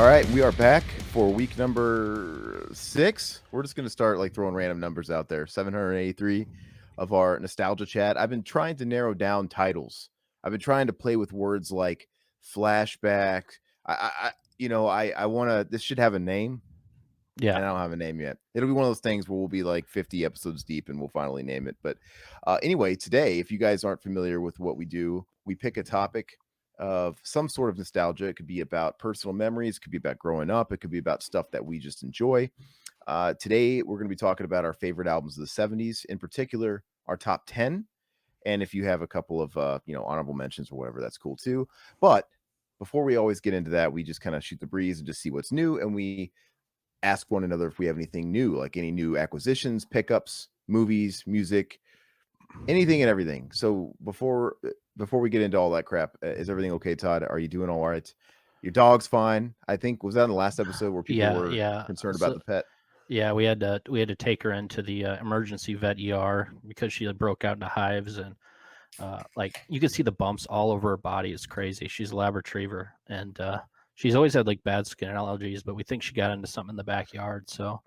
All right, we are back for week number 6. We're just going to start like throwing random numbers out there. 783 of our nostalgia chat. I've been trying to narrow down titles. I've been trying to play with words like flashback. I want to. This should have a name, Yeah. and I don't have a name yet. It'll be one of those things where we'll be like 50 episodes deep, and we'll finally name it. But anyway, today, if you guys aren't familiar with what we do, we pick a topic of some sort of nostalgia. It could be about personal memories, it could be about growing up, it could be about stuff that we just enjoy. Today, we're going to be talking about our favorite albums of the 70s, in particular, our top 10. And if you have a couple of honorable mentions or whatever, that's cool too. But before we always get into that, we just kind of shoot the breeze and just see what's new, and we ask one another if we have anything new, like any new acquisitions, pickups, movies, music, anything and everything. So before we get into all that crap, is everything okay, Todd? Are you doing all right? Your dog's fine. I think was that in the last episode where people Yeah, were yeah. concerned about So the pet? yeah, we had to take her into the emergency vet ER because she had broke out into hives and like you could see the bumps all over her body. It's crazy. She's a lab retriever and she's always had like bad skin allergies, but we think she got into something in the backyard. So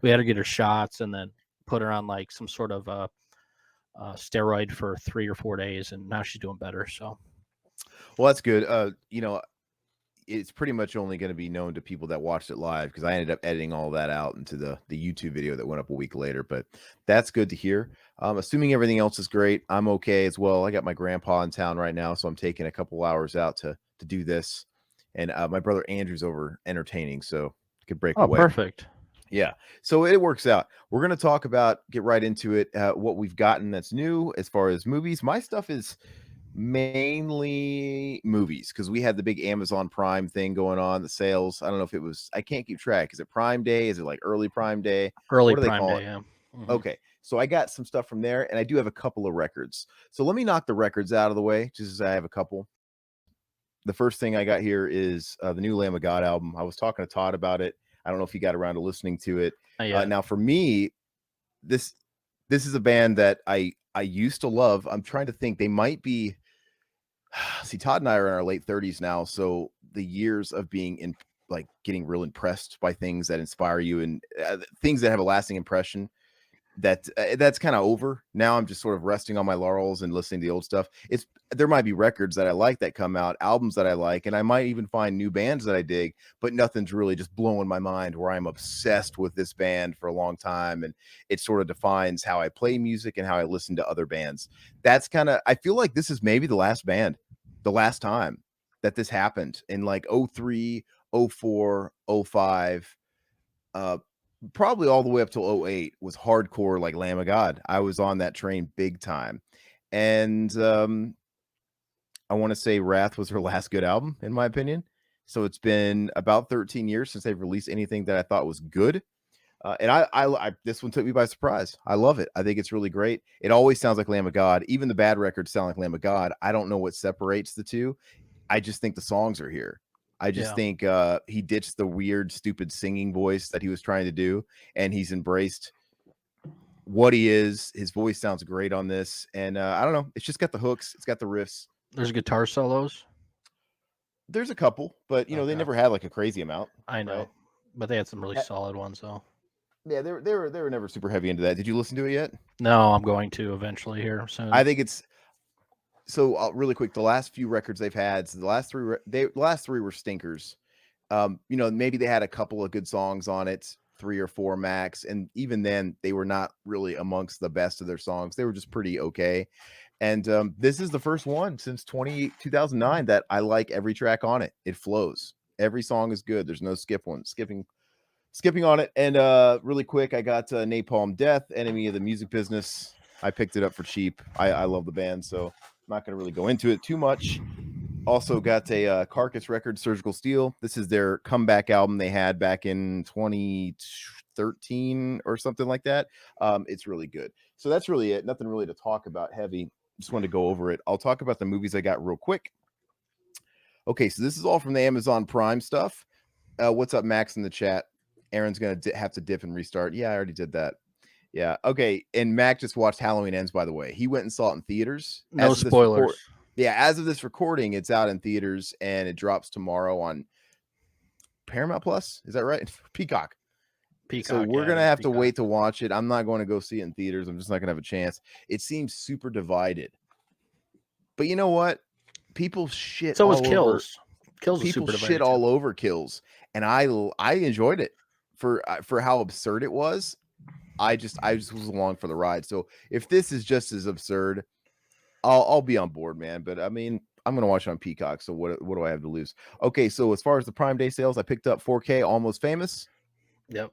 we had to get her shots and then put her on like some sort of steroid for 3 or 4 days, and now she's doing better. So Well, that's good. It's pretty much only going to be known to people that watched it live because I ended up editing all that out into the YouTube video that went up a week later. But that's good to hear. Assuming everything else is great, I'm okay as well. I got my grandpa in town right now, so I'm taking a couple hours out to do this. And my brother Andrew's over entertaining, so I could break oh, away. perfect. Yeah, so it works out. We're going to get right into it. What we've gotten that's new as far as movies. My stuff is mainly movies because we had the big Amazon Prime thing going on, the sales. I don't know if it was, I can't keep track. Is it Prime Day? Is it like early Prime Day? Early What do they Prime call Day. it? Yeah. Hmm. Okay, so I got some stuff from there, and I do have a couple of records. So let me knock the records out of the way, just as I have a couple. The first thing I got here is the new Lamb of God album. I was talking to Todd about it. I don't know if you got around to listening to it. Yeah. Now, for me, this is a band that I used to love. I'm trying to think. They might be. See, Todd and I are in our late 30s now, so the years of being in, like, getting real impressed by things that inspire you and things that have a lasting impression, that's kind of over. Now I'm just sort of resting on my laurels and listening to the old stuff. There might be records that I like that come out, albums that I like, and I might even find new bands that I dig, but nothing's really just blowing my mind where I'm obsessed with this band for a long time, and it sort of defines how I play music and how I listen to other bands. That's kind of, I feel like this is maybe the last time that this happened in like 03, 04, 05. Probably all the way up till '08 was hardcore, like Lamb of God. I was on that train big time. And I want to say Wrath was her last good album, in my opinion. So it's been about 13 years since they've released anything that I thought was good. And I this one took me by surprise. I love it. I think it's really great. It always sounds like Lamb of God. Even the bad records sound like Lamb of God. I don't know what separates the two. I just think the songs are here. I just Yeah. think he ditched the weird, stupid singing voice that he was trying to do, and he's embraced what he is. His voice sounds great on this, and I don't know. It's just got the hooks. It's got the riffs. There's guitar solos. There's a couple, but they Okay. never had like a crazy amount, I right? know, but they had some really Uh, solid ones though. Yeah, they were never super heavy into that. Did you listen to it yet? No, I'm going to eventually here I soon. think it's so really quick. The last few records they've had, so the last three were stinkers. Maybe they had a couple of good songs on it, 3 or 4 max, and even then they were not really amongst the best of their songs. They were just pretty okay. And this is the first one since 2009 that I like every track on it. It flows. Every song is good. There's no skipping on it. And really quick, I got Napalm Death, Enemy of the Music Business. I picked it up for cheap. I love the band, so I'm not going to really go into it too much. Also got a Carcass record, Surgical Steel. This is their comeback album they had back in 2013 or something like that. It's really good. So that's really it. Nothing really to talk about heavy. Just wanted to go over it. I'll talk about the movies I got real quick. Okay, so this is all from the Amazon Prime stuff. What's up, Max, in the chat? Aaron's going to have to dip and restart. Yeah, I already did that. Yeah. Okay. And Mac just watched Halloween Ends, by the way. He went and saw it in theaters. No spoilers. As of this recording, it's out in theaters and it drops tomorrow on Paramount Plus. Is that right? Peacock. So Peacock, we're yeah, it gonna is have to Peacock. wait to watch it. I'm not going to go see it in theaters. I'm just not gonna have a chance. It seems super divided. But you know what? People shit So was all over Kills. Kills was people super shit divided too. all over Kills, and I enjoyed it for how absurd it was. I just was along for the ride. So if this is just as absurd, I'll be on board, man. But I mean, I'm gonna watch it on Peacock. So what do I have to lose? Okay, so as far as the Prime Day sales, I picked up 4K Almost Famous. Yep.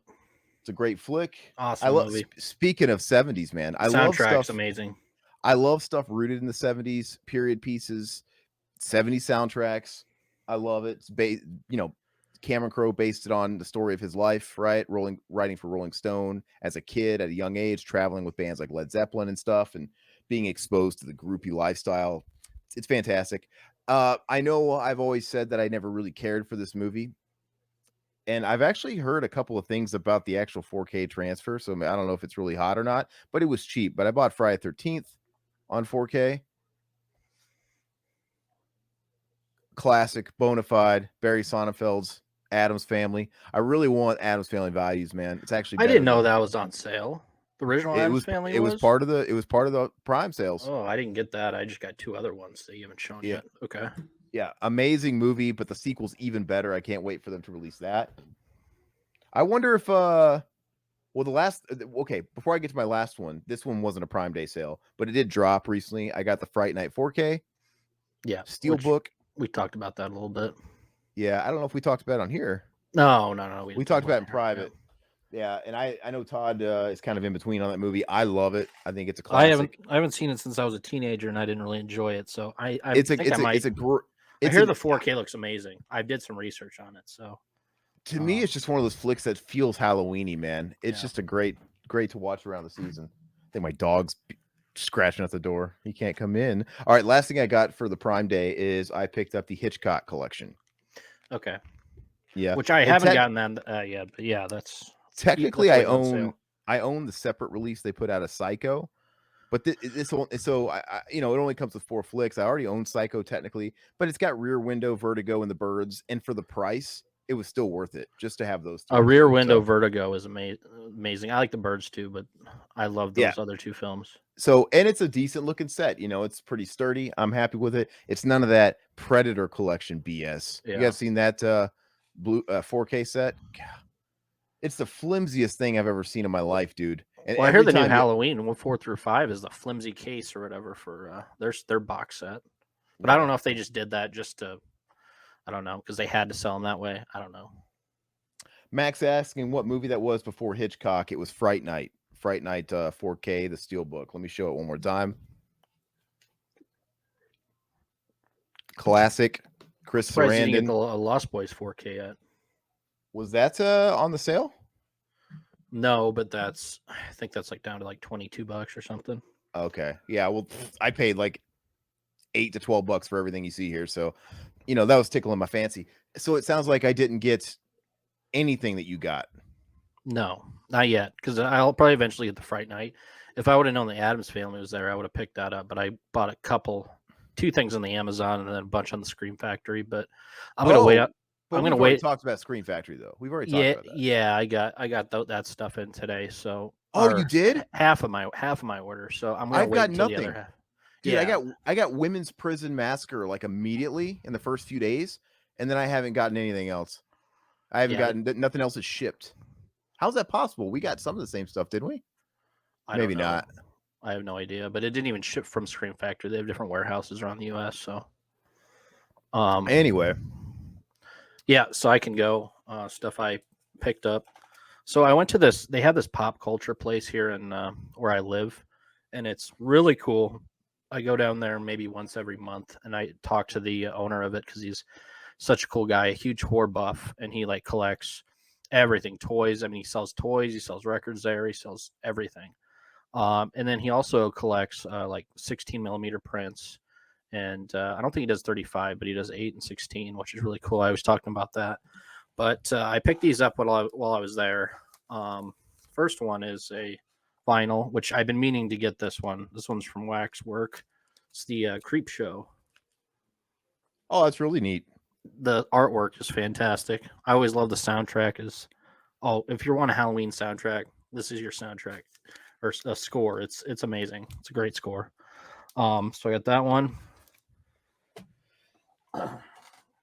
It's a great flick. I Awesome love. movie. Speaking of 70's, man, I love Soundtrack's stuff. amazing. I love stuff rooted in the 70's period pieces, 70s soundtracks. I love it. You know, Cameron Crowe based it on the story of his life, right? Writing for Rolling Stone as a kid at a young age, traveling with bands like Led Zeppelin and stuff, and being exposed to the groupie lifestyle. It's fantastic. I know I've always said that I never really cared for this movie, and I've actually heard a couple of things about the actual 4K transfer. So I don't know if it's really hot or not, but it was cheap. But I bought Friday 13th on 4K. Classic, bona fide, Barry Sonnenfeld's Adams Family. I really want Adams Family values, man. It's actually I didn't better know than that was on sale. The original Adams Family it was was. part of the Prime sales. Oh, I didn't get that. I just got two other ones that you haven't shown Yeah, yet. Okay. yeah, amazing movie, but the sequel's even better. I can't wait for them to release that. I wonder if well the last okay, before I get to my last one, this one wasn't a Prime Day sale, but it did drop recently. I got the Fright Night 4K Yeah, which Steelbook. we talked about that a little bit. Yeah, I don't know if we talked about it on here. No, we We didn't talk talked about about it it in here. Yeah. private. Yeah, and I know Todd is kind of in between on that movie. I love it. I think it's a I haven't classic. I haven't seen it since I was a teenager, and I didn't really enjoy it. So I think I might. I It's hear a the 4K looks amazing. I did some research on it, so to me um, it's just one of those flicks that feels Halloweeny, man. It's yeah. just a great to watch around the season. I think my dog's scratching at the door. He can't come in. All right, last thing I got for the Prime Day is I picked up the Hitchcock collection. Okay. Yeah, Which I and haven't gotten that yet, but yeah, technically that's always on sale. I own the separate release they put out of Psycho. But this one, so you know, it only comes with 4 flicks. I already own Psycho technically, but it's got Rear Window, Vertigo, and The Birds, and for the price, it was still worth it just to have those A 3. Rear Window So Vertigo is amazing. I like the Birds too, but I love yeah, those other two films. so and it's a decent looking set. You know, it's pretty sturdy. I'm happy with it. It's none of that Predator collection BS. You Yeah. guys seen that blue 4K set? God, it's the flimsiest thing I've ever seen in my life, dude. And Well, I heard every the new time you, Halloween 4 through 5 is the flimsy case or whatever for their box set. But I don't yeah, know if they just did that just to, I don't know, because they had to sell them that way. I don't know. Max asking what movie that was before Hitchcock. It was Fright Night. Fright Night 4K, the Steelbook. Let me show it one more time. Classic. Chris Surprised you didn't get the Sarandon. Lost Boys 4K yet. Was that on the sale? No, but I think that's like down to like $22 or something. Okay. Yeah, well, I paid like $8 to $12 for everything you see here. So, you know, that was tickling my fancy. So it sounds like I didn't get anything that you got. No, not yet, because I'll probably eventually get the Fright Night. If I would have known the Adams Family was there, I would have picked that up. But I bought two things on the Amazon and then a bunch on the Scream Factory. But I'm gonna wait. Oh, but I'm gonna we've already wait. talked about Screen Factory though. We've already talked Yeah, about that. yeah. I got that stuff in today. So Oh, you did? half of my order. So I'm gonna I've wait got until the other nothing. half. Dude, Yeah, I got Women's Prison Massacre like immediately in the first few days, and then I haven't gotten anything else. I haven't yeah. gotten nothing else is shipped. How's that possible? We got some of the same stuff, didn't we? I don't Maybe know. not. I have no idea. But it didn't even ship from Scream Factory. They have different warehouses around the U.S. So Anyway, yeah. So I can go stuff I picked up. So I went to this. They have this pop culture place here in where I live, and it's really cool. I go down there maybe once every month, and I talk to the owner of it because he's such a cool guy, a huge horror buff, and he like collects everything, toys. I mean, he sells toys, he sells records there, he sells everything. And then he also collects like 16 millimeter prints, and I don't think he does 35, but he does 8 and 16, which is really cool. I was talking about that. But I picked these up while I was there. First one is a vinyl, which I've been meaning to get this one. This one's from Waxwork. It's the Creep Show. oh, that's really neat. The artwork is fantastic. I always love the soundtrack. If you want a Halloween soundtrack, this is your soundtrack or a score. It's amazing. It's a great score. So I got that one.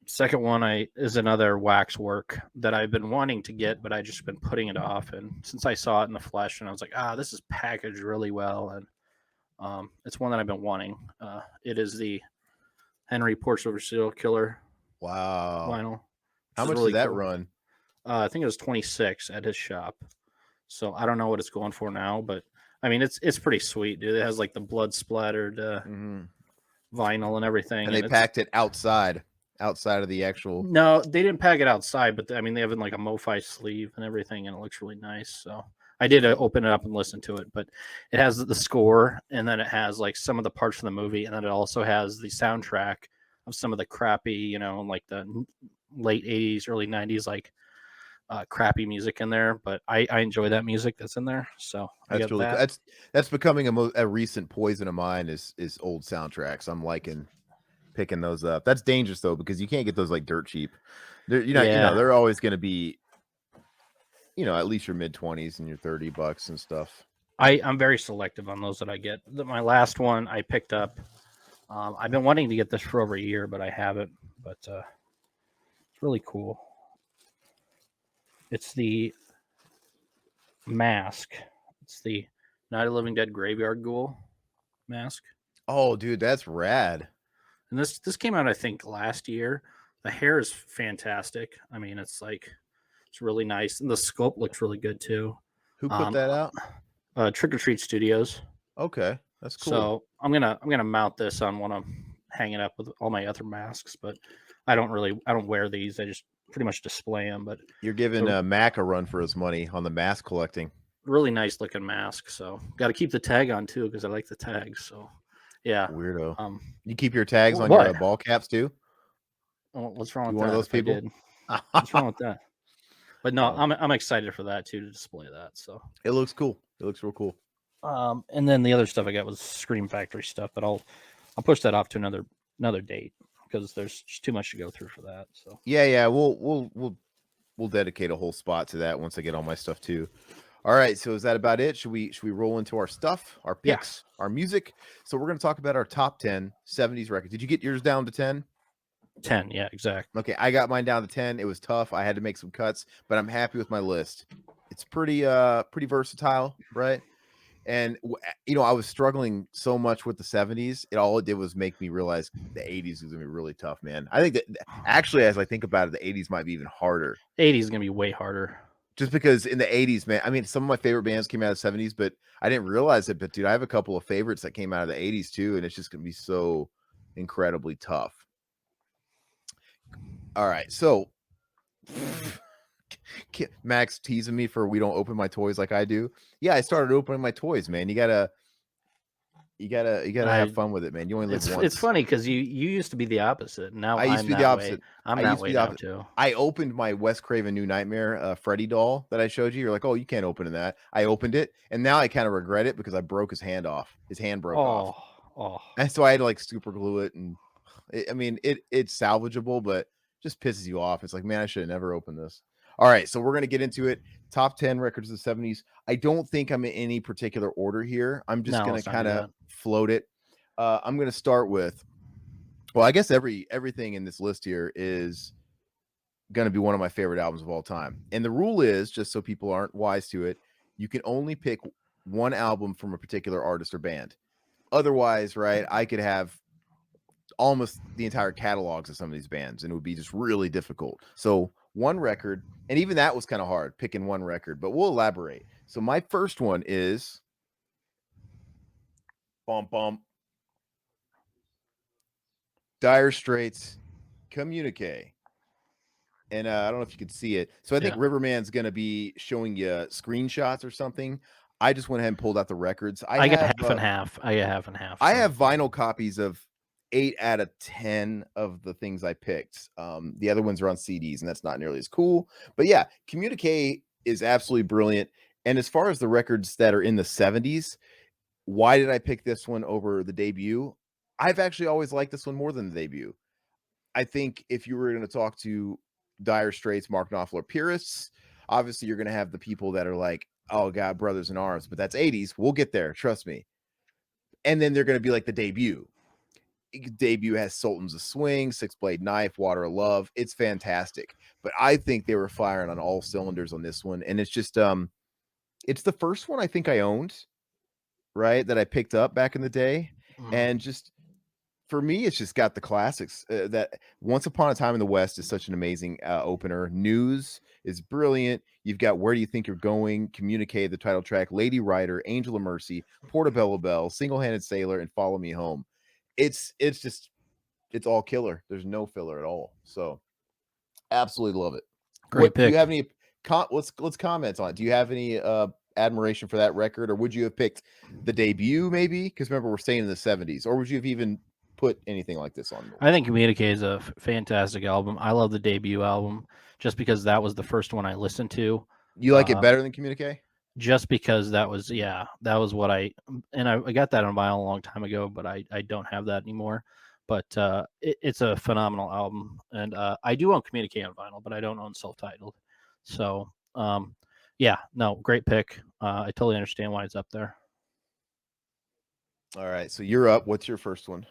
Second one is another waxwork that I've been wanting to get, but I just been putting it off. And since I saw it in the flesh, and I was like, this is packaged really well, and it's one that I've been wanting. It is the Henry Portrait of a Serial Killer Wow. vinyl, which How is much did really that cool. run? I think it was 26 at his shop. So I don't know what it's going for now, but I mean it's pretty sweet, dude. It has like the blood splattered Mhm. vinyl and everything, And they and it's packed it outside of the actual. no, they didn't pack it outside, but I mean they have in like a MoFi sleeve and everything, and it looks really nice. So I did open it up and listen to it, but it has the score, and then it has like some of the parts from the movie, and then it also has the soundtrack of some of the crappy, like the late '80s, early '90s, like crappy music in there, but I enjoy that music that's in there. So I That's got really cool. that. That's becoming a recent poison of mine is old soundtracks. I'm liking picking those up. That's dangerous though, because you can't get those like dirt cheap. Yeah, They're always going to be, at least your mid-20s and your $30 and stuff. I'm very selective on those that I get. My last one I picked up. I've been wanting to get this for over a year, but I haven't. But it's really cool. It's the mask. It's the Night of the Living Dead Graveyard Ghoul mask. Oh, dude, that's rad. And this came out I think last year. The hair is fantastic. I mean, it's really nice, and the sculpt looks really good too. Who put Um, that out? Trick or Treat Studios. Okay, that's cool. So I'm gonna mount this on when I'm hanging up with all my other masks, but I don't wear these. I just pretty much display them. But You're it's giving a Mac a run for his money on the mask collecting. really nice looking mask. So got to keep the tag on too because I like the tags. So yeah. Weirdo. Um, You keep your tags on your what? ball caps too? What's wrong You with one of that? those If I people? did, what's wrong with that? But no, Oh, I'm excited for that too to display that. So it looks cool. It looks real cool. and then the other stuff I got was Scream Factory stuff, but I'll push that off to another date because there's just too much to go through for that. So Yeah. We'll dedicate a whole spot to that once I get all my stuff too. All right, so is that about it? Should we roll into our stuff, our yeah, picks, our music? So we're going to talk about our top 10 70s records. Did you get yours down to 10? 10. Yeah, exactly. Okay, I got mine down to 10. It was tough. I had to make some cuts, but I'm happy with my list. It's pretty versatile, right? And I was struggling so much with the 70s. All it did was make me realize the 80s was going to be really tough, man. I think that actually, as I think about it, the 80s might be even harder. 80 is gonna be way harder. Just because in the 80s, man, I mean, some of my favorite bands came out of the 70s, but I didn't realize it. But dude, I have a couple of favorites that came out of the 80s too, and it's just gonna be so incredibly tough. All right, so Max teasing me for we don't open my toys like I do. Yeah, I started opening my toys, man. You gotta have I fun with it, man. You only live it's once. funny because you used to be the opposite. And now I used I'm to be the that way. opposite. I'm I that used to be way the now opposite. too. I opened my Wes Craven New Nightmare Freddy doll that I showed you. You're like, oh, you can't open that. I opened it, and now I kind of regret it because I broke his hand off. His hand broke off, Oh, oh. and so I had to like super glue it. And it's salvageable, but just pisses you off. It's like, man, I should have never opened this. All right, so we're gonna get into it. Top 10 records of the 70s. I don't think I'm in any particular order here. I'm just No, gonna let's not do kind of that. float it. I'm gonna start with. Well, I guess everything in this list here is going to be one of my favorite albums of all time. And the rule is, just so people aren't wise to it, you can only pick one album from a particular artist or band. Otherwise, right, I could have almost the entire catalogs of some of these bands and it would be just really difficult. So, one record, and even that was kind of hard picking one record, but we'll elaborate. So, my first one is bump bump Dire Straits Communique. And I don't know if you could see it. So I think Yeah, Riverman's going to be showing you screenshots or something. I just went ahead and pulled out the records. I got half and half. I got half and half. I So have vinyl copies of 8 out of 10 of the things I picked. The other ones are on CDs, and that's not nearly as cool. But yeah, Communique is absolutely brilliant. And as far as the records that are in the 70s, why did I pick this one over the debut? I've actually always liked this one more than the debut. I think if you were going to talk to Dire Straits, Mark Knopfler purists, obviously you're going to have the people that are like, oh God, Brothers in Arms, but that's 80s. We'll get there, trust me. And then they're going to be like the debut. Debut has Sultans of Swing, Six Blade Knife, Water of Love. It's fantastic. But I think they were firing on all cylinders on this one. And it's just it's the first one I think I owned, right? That I picked up back in the day. Mhm. And just for me, it's just got the classics. That Once Upon a Time in the West is such an amazing opener. News is brilliant. You've got Where Do You Think You're Going, Communicate, the title track, Lady Rider, Angel of Mercy, Portobello Bell, Single Handed Sailor, and Follow Me Home. It's just it's all killer. There's no filler at all. So absolutely love it. Great What do you pick. have any let's comment on it. Do you have any admiration for that record, or would you have picked the debut maybe? Because remember we're staying in the 70s, or would you have even put anything like this on the I list? think Communicate is a fantastic album. I love the debut album just because that was the first one I listened to. You like it Uh, better than Communique? just because that was that was what I got that on vinyl a long time ago, but I don't have that anymore. But it's a phenomenal album, and I do own Communicate on vinyl, but I don't own self titled. So yeah, no, great pick. I totally understand why it's up there. All right, so you're up. What's your first one?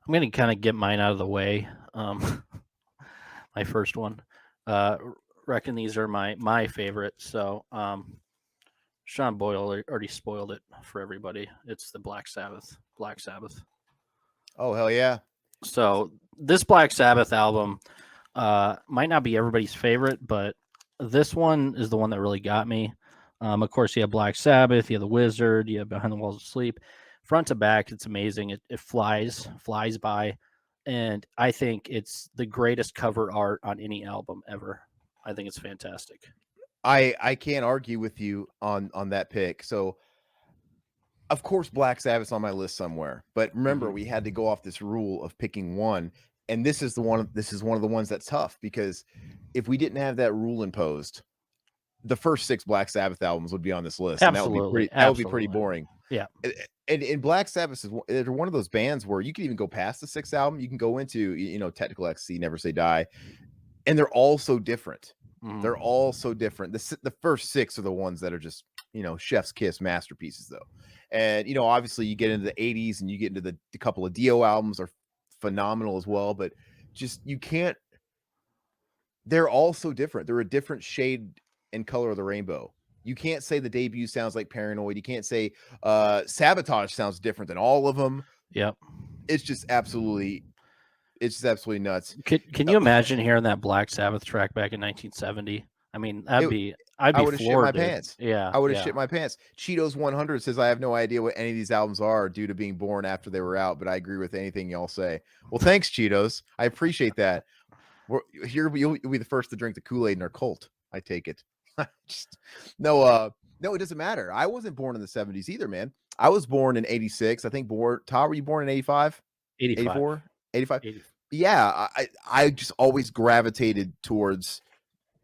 I'm gonna kind of get mine out of the way. My first one. Uh, reckon these are my favorite. So Sean Boyle already spoiled it for everybody. It's the Black Sabbath. Black Sabbath. Oh hell yeah. So this Black Sabbath album might not be everybody's favorite, but this one is the one that really got me. Of course, you have Black Sabbath, you have the Wizard, you have Behind the Walls of Sleep. Front to back, it's amazing. It flies by, and I think it's the greatest cover art on any album ever. I think it's fantastic. I can't argue with you on that pick. So of course Black Sabbath's on my list somewhere. But remember, Hmm. we had to go off this rule of picking one. And this is one of the ones that's tough because if we didn't have that rule imposed, the first 6 Black Sabbath albums would be on this list, and Absolutely, that would be pretty absolutely. boring. Yeah, And Black Sabbath they're one of those bands where you can even go past the 6th album, you can go into, Technical Ecstasy, Never Say Die, and they're all so different. They're hmm, all so different. The first 6 are the ones that are just, chef's kiss masterpieces though. And, obviously you get into the 80s and you get into the couple of Dio albums are phenomenal as well, but just you can't they're all so different. They're a different shade and color of the rainbow. You can't say the debut sounds like Paranoid. You can't say Sabotage sounds different than all of them. yep. It's just absolutely nuts. Can Uh, you imagine hearing that Black Sabbath track back in 1970? I mean, It, I'd I be would have shit my floored, dude. pants. Yeah, I would have yeah. shit my pants. Cheetos 100 says I have no idea what any of these albums are due to being born after they were out, but I agree with anything y'all say. Well, thanks, Cheetos. I appreciate that. You'll be the first to drink the Kool-Aid in our cult. I take it. Just, no, no, it doesn't matter. I wasn't born in the 70s either, man. I was born in 86. I think Todd, were you born in 85? 85. 84? 85? 80. Yeah, I just always gravitated towards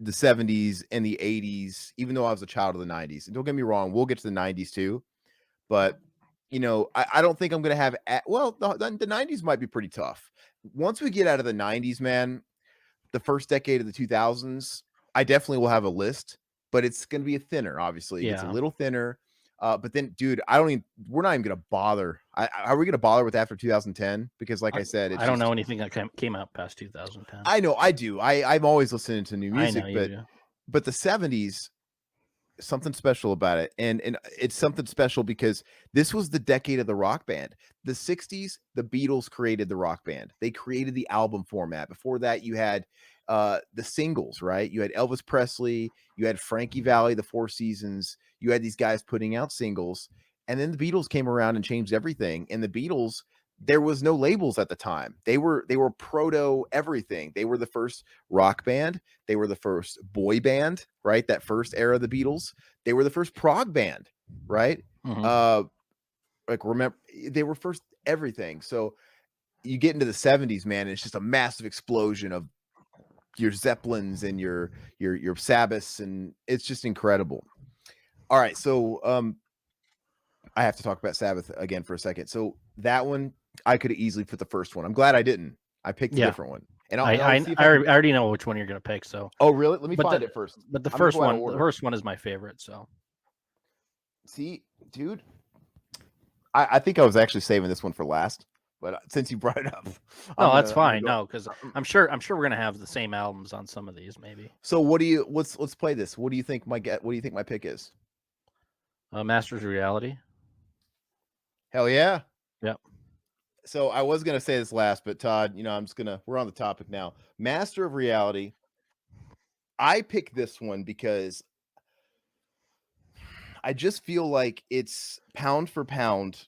the 70s and the 80s, even though I was a child of the 90s. And don't get me wrong, we'll get to the 90s too. But I don't think I'm gonna have the 90s might be pretty tough. Once we get out of the 90s, man, the first decade of the 2000s, I definitely will have a list, but it's going to be a thinner. Obviously, it gets a Yeah. little thinner. But then, dude, we're not even going to bother. Are we going to bother with after 2010? Because, like I, I said, it's I don't know just, anything that came out past 2010. I know I do. I'm always listening to new I know music, you but do. the 70s, something special about it. And it's something special because this was the decade of the rock band. The 60s, the Beatles created the rock band. They created the album format. Before that, you had the singles, right? You had Elvis Presley, you had Frankie Valli, the Four Seasons, you had these guys putting out singles. And then the Beatles came around and changed everything. And the Beatles, there was no labels at the time. They were proto everything. They were the first rock band. They were the first boy band, right? That first era of the Beatles. They were the first prog band, right? Hmm. Uh, like remember they were first everything. So you get into the 70s, man, and it's just a massive explosion of your Zeppelins and your Sabbaths, and it's just incredible. All right, so I have to talk about Sabbath again for a second. So that one I could have easily put the first one. I'm glad I didn't. I picked a Yeah, different one, and I'll see if I I can. already know which one you're gonna pick. So, Oh, really? Let me but find the it first. but the I'm gonna first go out of one, order. is my favorite. So See, dude, I think I was actually saving this one for last, but since you brought it up, no, that's I'm gonna fine. go. No, because um, I'm sure we're gonna have the same albums on some of these. Maybe So what do you? Let's play this. What do you think my get? What do you think my pick is? Masters of Reality. Hell yeah! Yep. So I was gonna say this last, but Todd, I'm just gonna. We're on the topic now. Master of Reality. I picked this one because I just feel like it's pound for pound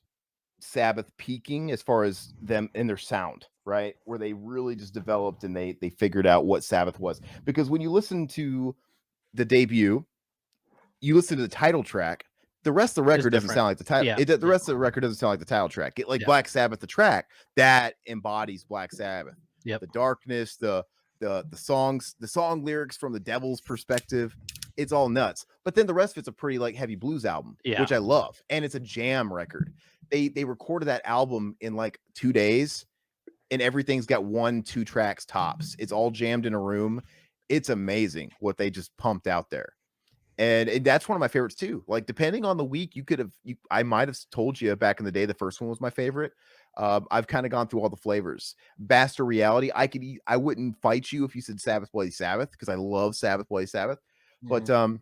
Sabbath peaking as far as them in their sound, right? Where they really just developed and they figured out what Sabbath was. Because when you listen to the debut, you listen to the title track, the rest of the It's record doesn't different. sound like the title. Yeah. The Yeah. rest of the record doesn't sound like the title track. Like Yeah. Black Sabbath, the track that embodies Black Sabbath, Yep. the darkness, the songs, the song lyrics from the devil's perspective. It's all nuts. But then the rest of it's a pretty like heavy blues album, Yeah. which I love, and it's a jam record. They recorded that album in like 2 days, and everything's got 1-2 tracks tops. It's all jammed in a room. It's amazing what they just pumped out there. And that's one of my favorites too. Like depending on the week, I might have told you back in the day the first one was my favorite. I've kind of gone through all the flavors. Master Reality, I wouldn't fight you if you said Sabbath Bloody Sabbath because I love Sabbath Bloody Sabbath. But Mhm.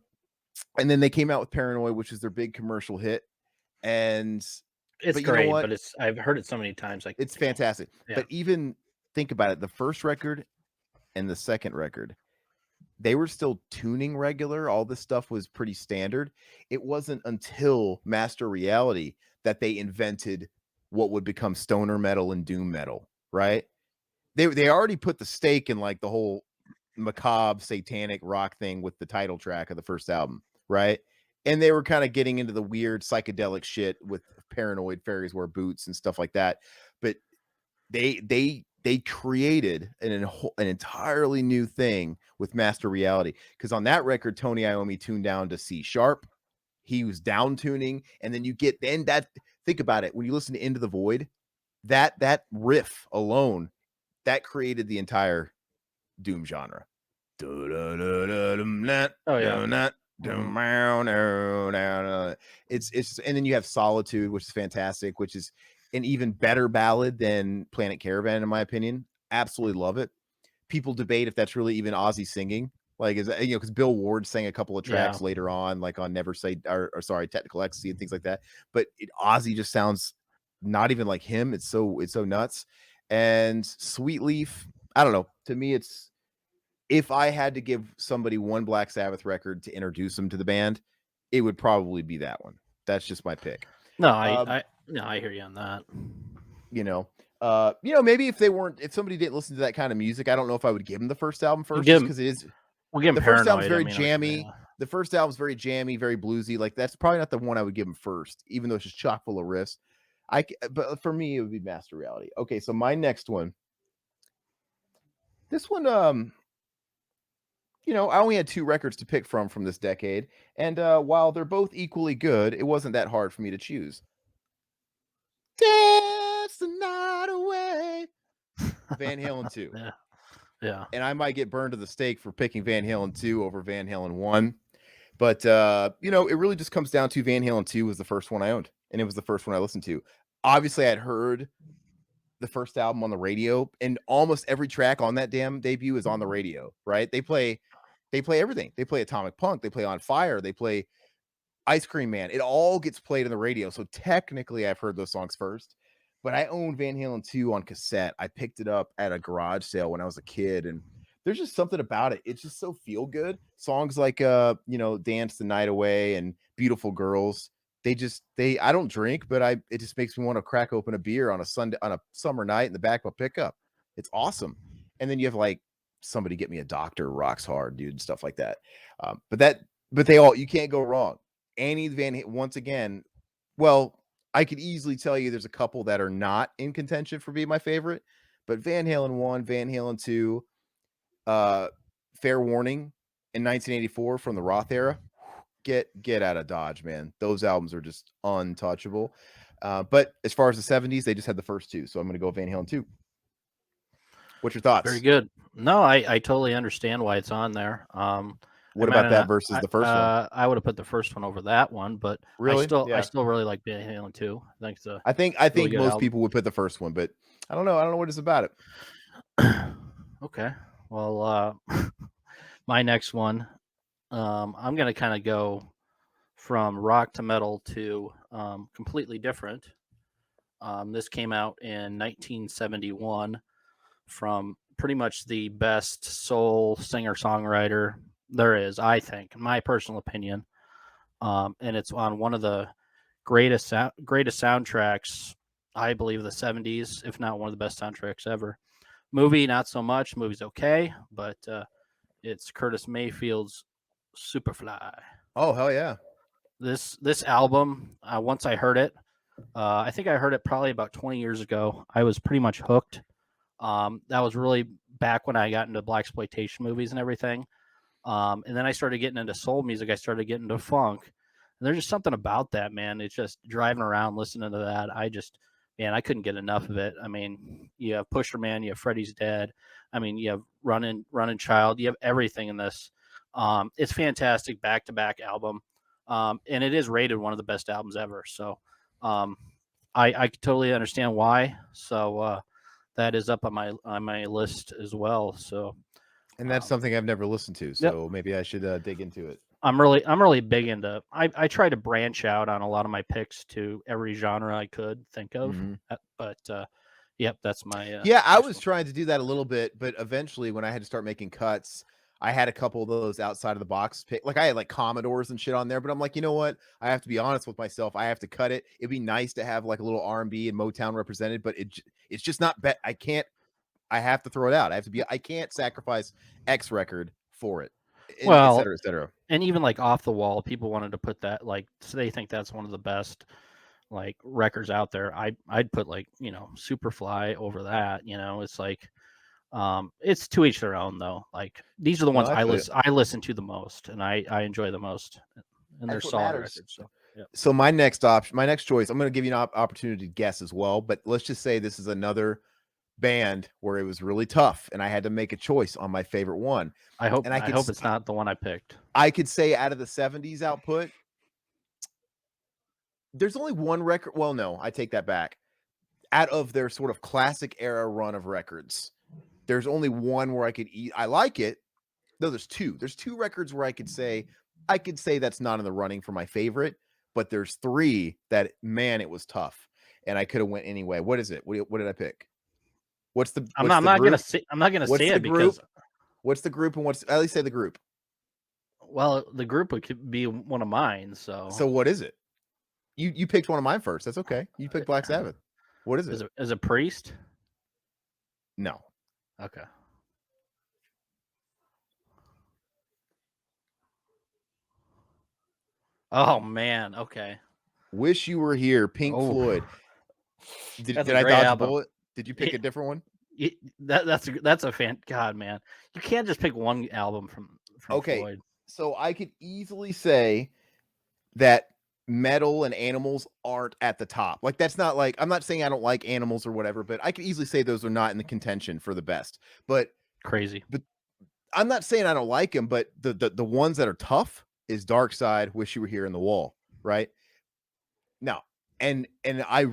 and then they came out with Paranoid, which is their big commercial hit. And It's but you know great, what? but I've heard it so many times. Like, It's fantastic. yeah. But even think about it, the first record and the second record, they were still tuning regular. All this stuff was pretty standard. It wasn't until Master Reality that they invented what would become stoner metal and doom metal, right? They already put the stake in like the whole macabre satanic rock thing with the title track of the first album, right? And they were kind of getting into the weird psychedelic shit with Paranoid Fairies Wear Boots and stuff like that. But they created an entirely new thing with Master Reality because on that record Tony Iommi tuned down to C sharp. He was down tuning, and then you get then that think about it when you listen to Into the Void, that riff alone that created the entire doom genre. Oh yeah. Mhm. It's and then you have Solitude, which is fantastic, which is an even better ballad than Planet Caravan, in my opinion. Absolutely love it. People debate if that's really even Ozzy singing. Like, is that, because Bill Ward sang a couple of Yeah. tracks later on, like on Never Say, or sorry, Technical Ecstasy and things like that. But Ozzy just sounds not even like him. It's so nuts. And Sweet Leaf, I don't know. To me, it's if I had to give somebody one Black Sabbath record to introduce them to the band, it would probably be that one. That's just my pick. No, Um, I hear you on that. you know, maybe if somebody didn't listen to that kind of music, I don't know if I would give them the first album We'll first, give just him because it is we'll give him the first album's Paranoid. I very mean, yeah. jammy. The first album's very jammy, very bluesy. Like that's probably not the one I would give them first, even though it's just chock full of riffs. But for me, it would be Master Reality. Okay, so my next one, this one, I only had 2 records to pick from this decade, and, while they're both equally good, it wasn't that hard for me to choose. Dance the night away, Van Halen 2, Yeah. Yeah. and I might get burned to the stake for picking Van Halen 2 over Van Halen 1, but, it really just comes down to Van Halen 2 was the first one I owned, and it was the first one I listened to. Obviously, I'd heard the first album on the radio, and almost every track on that damn debut is on the radio, right? They play everything. They play Atomic Punk, they play On Fire, they play Ice Cream Man. It all gets played on the radio. So technically I've heard those songs first. But I owned Van Halen 2 on cassette. I picked it up at a garage sale when I was a kid, and there's just something about it. It's just so feel good. Songs like Dance the Night Away and Beautiful Girls. They I don't drink, but it just makes me want to crack open a beer on a summer night in the back of a pickup. It's awesome. And then you have like Somebody Get Me a Doctor rocks hard, dude, and stuff like that. But they all, you can't go wrong. Annie once again, well, I could easily tell you there's a couple that are not in contention for being my favorite, but Van Halen 1, Van Halen 2, uh, Fair Warning in 1984 from the Roth era. Get out of Dodge, man. Those albums are just untouchable. But as far as the 70's, they just had the first two, so I'm going to go Van Halen 2. What's your Very thoughts? good. No, I totally understand why it's on there. I What might about that not. versus the first one? I would have put the first one over that one, but Really? I Yeah. still really like Van Halen too. I think it's a I really think good most album. people would put the first one, but I don't know. I don't know what it's about it. Okay. Well, my next one, I'm gonna kind of go from rock to metal to completely different. This came out in 1971 from pretty much the best soul singer songwriter there is, I think, in my personal opinion. And it's on one of the greatest soundtracks, I believe, the 70's, if not one of the best soundtracks ever. Movie, not so much. Movie's okay, but it's Curtis Mayfield's Superfly. Oh, hell yeah. This album, once I heard it, I think I heard it probably about 20 years ago. I was pretty much hooked. That was really back when I got into black exploitation movies and everything. And then I started getting into soul music. I started getting into funk. And there's just something about that, man. It's just driving around listening to that. Man, I couldn't get enough of it. I mean, you have Pusher Man, you have Freddie's Dead. I mean, you have Running Child. You have everything in this. It's fantastic back to back album. And it is rated one of the best albums ever. So um, I totally understand why. So that is up on my list as well. So And that's um, something I've never listened to, yep. so maybe I should dig into it. I'm really big into. I try to branch out on a lot of my picks to every genre I could think of, Mhm. but yep, that's my Yeah, I next was one. trying to do that a little bit, but eventually when I had to start making cuts, I had a couple of those outside of the box pick. Like I had like Commodores and shit on there, but I'm like, you know what? I have to be honest with myself. I have to cut it. It'd be nice to have like a little R&B and Motown represented, but it's just not bet. I can't. I have to throw it out. I have to be. I can't sacrifice X record for it, and et Well, cetera, et cetera. and even like Off the Wall, people wanted to put that like so they think that's one of the best like records out there. I'd put like Superfly over that. It's like it's to each their own though. Like these are the No, ones I feel you. I listen to the most, and I enjoy the most, and they're That's what solid matters. records. So yeah. So my next option, my next choice, I'm going to give you an opportunity to guess as well. But let's just say this is another band where it was really tough, and I had to make a choice on my favorite one. And I hope it's not the one I picked. I could say out of the 70s output, there's only one record. Well, no, I take that back. Out of their sort of classic era run of records, there's only one where I could eat. I like it. No, there's two. There's two records where I could say that's not in the running for my favorite, but there's three that man, it was tough, and I could have went anyway. What is it? What did I pick? What's I'm the not gonna group? say I'm not gonna What's say the it because group? What's the group? And what's at least say the group. well, the group could be one of mine. So So what is it? You picked one of mine first. That's okay. You picked Black Sabbath. What is it? as a priest. No. Okay. Oh man. Okay. Wish You Were Here, Pink Oh, Floyd. that's Did a I great dodge a album. bullet? Did you pick a different one? That's a fan. God, man, you can't just pick one album from Okay. Floyd. So I could easily say that metal and animals aren't at the top. Like that's not like I'm not saying I don't like animals or whatever, but I could easily say those are not in the contention for the best. Crazy. But I'm not saying I don't like them, but the ones that are tough is Dark Side, Wish You Were Here in the Wall, right? No. And I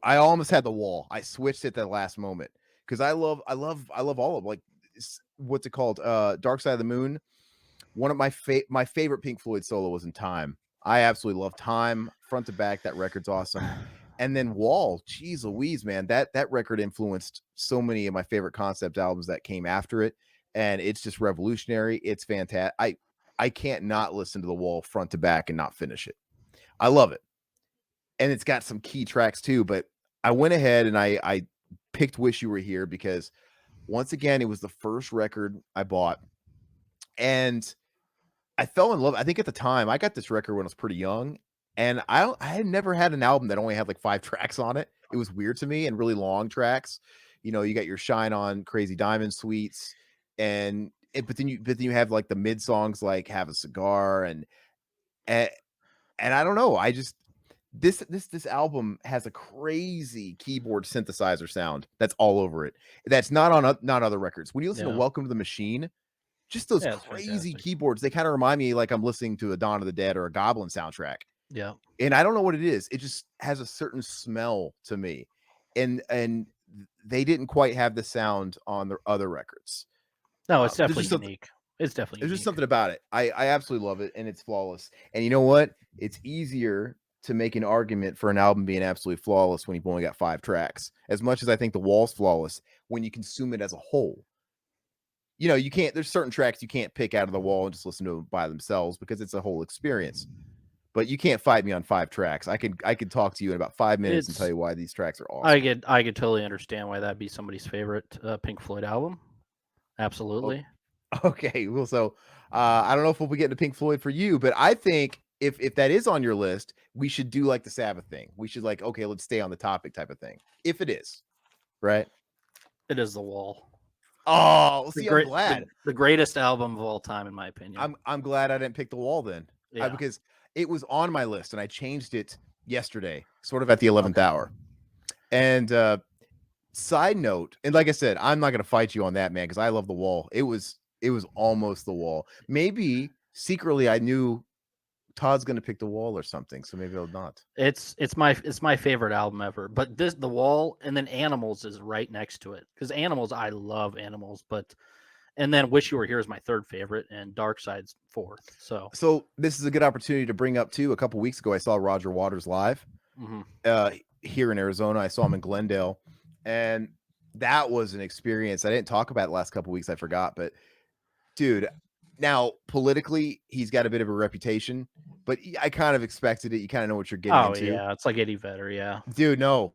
almost had the wall. I switched at that last moment because I love all of like what's it called? Dark Side of the Moon. One of my favorite Pink Floyd solo was in Time. I absolutely love Time front to back. That record's awesome. And then Wall, geez Louise, man, that record influenced so many of my favorite concept albums that came after it, and it's just revolutionary. It's fantastic. I can't not listen to the Wall front to back and not finish it. I love it, and it's got some key tracks too. But I went ahead and I picked Wish You Were Here because once again it was the first record I bought, and I fell in love. I think at the time I got this record when I was pretty young, and I had never had an album that only had like 5 tracks on it. It was weird to me and really long tracks. You know, you got your Shine On, Crazy Diamond Suites, but then you have like the mid songs like Have a Cigar and and I don't know. I just this album has a crazy keyboard synthesizer sound that's all over it. That's not on not other records. When you listen to Yeah. Welcome to the Machine, just those Yeah, it's crazy fantastic. keyboards, they kind of remind me like I'm listening to a Dawn of the Dead or a Goblin soundtrack. Yeah. And I don't know what it is. It just has a certain smell to me. And they didn't quite have the sound on their other records. No, it's There's definitely just something unique. It's definitely there's just unique. something about it. I absolutely love it, and it's flawless. And you know what? It's easier to make an argument for an album being absolutely flawless when you've only got 5 tracks. As much as I think The Wall's flawless, when you consume it as a whole. You know, you can't there's certain tracks you can't pick out of The Wall and just listen to them by themselves because it's a whole experience. But you can't fight me on 5 tracks. I could talk to you in about 5 minutes and tell It's you why these tracks are awesome. I could totally understand why that'd be somebody's favorite Pink Floyd album. Oh, Absolutely. okay. Well, so I don't know if we'll be getting to Pink Floyd for you, but I think if that is on your list, we should do like the Sabbath thing. We should like, okay, let's stay on the topic type of thing. If it is, right? It is The Wall. Oh, The see, I'm great glad. the greatest album of all time in my opinion. I'm glad I didn't pick The Wall then. Yeah. Because it was on my list and I changed it yesterday, sort of at the 11th Okay. hour. And side note, and like I said, I'm not gonna fight you on that, man, because I love The Wall. It was almost The Wall. Maybe secretly I knew Todd's gonna pick The Wall or something, so maybe I'll not. It's my favorite album ever. But this The Wall and then Animals is right next to it. Because Animals, I love Animals, but and then Wish You Were Here is my third favorite, and Dark Side's fourth. So So this is a good opportunity to bring up too. A couple weeks ago, I saw Roger Waters live mhm. here in Arizona. I saw him in Glendale, and that was an experience. I didn't talk about it last couple weeks. I forgot, but dude, now politically, he's got a bit of a reputation, but I kind of expected it. You kind of know what you're getting Oh into. yeah, it's like Eddie Vedder. Yeah. Dude, no,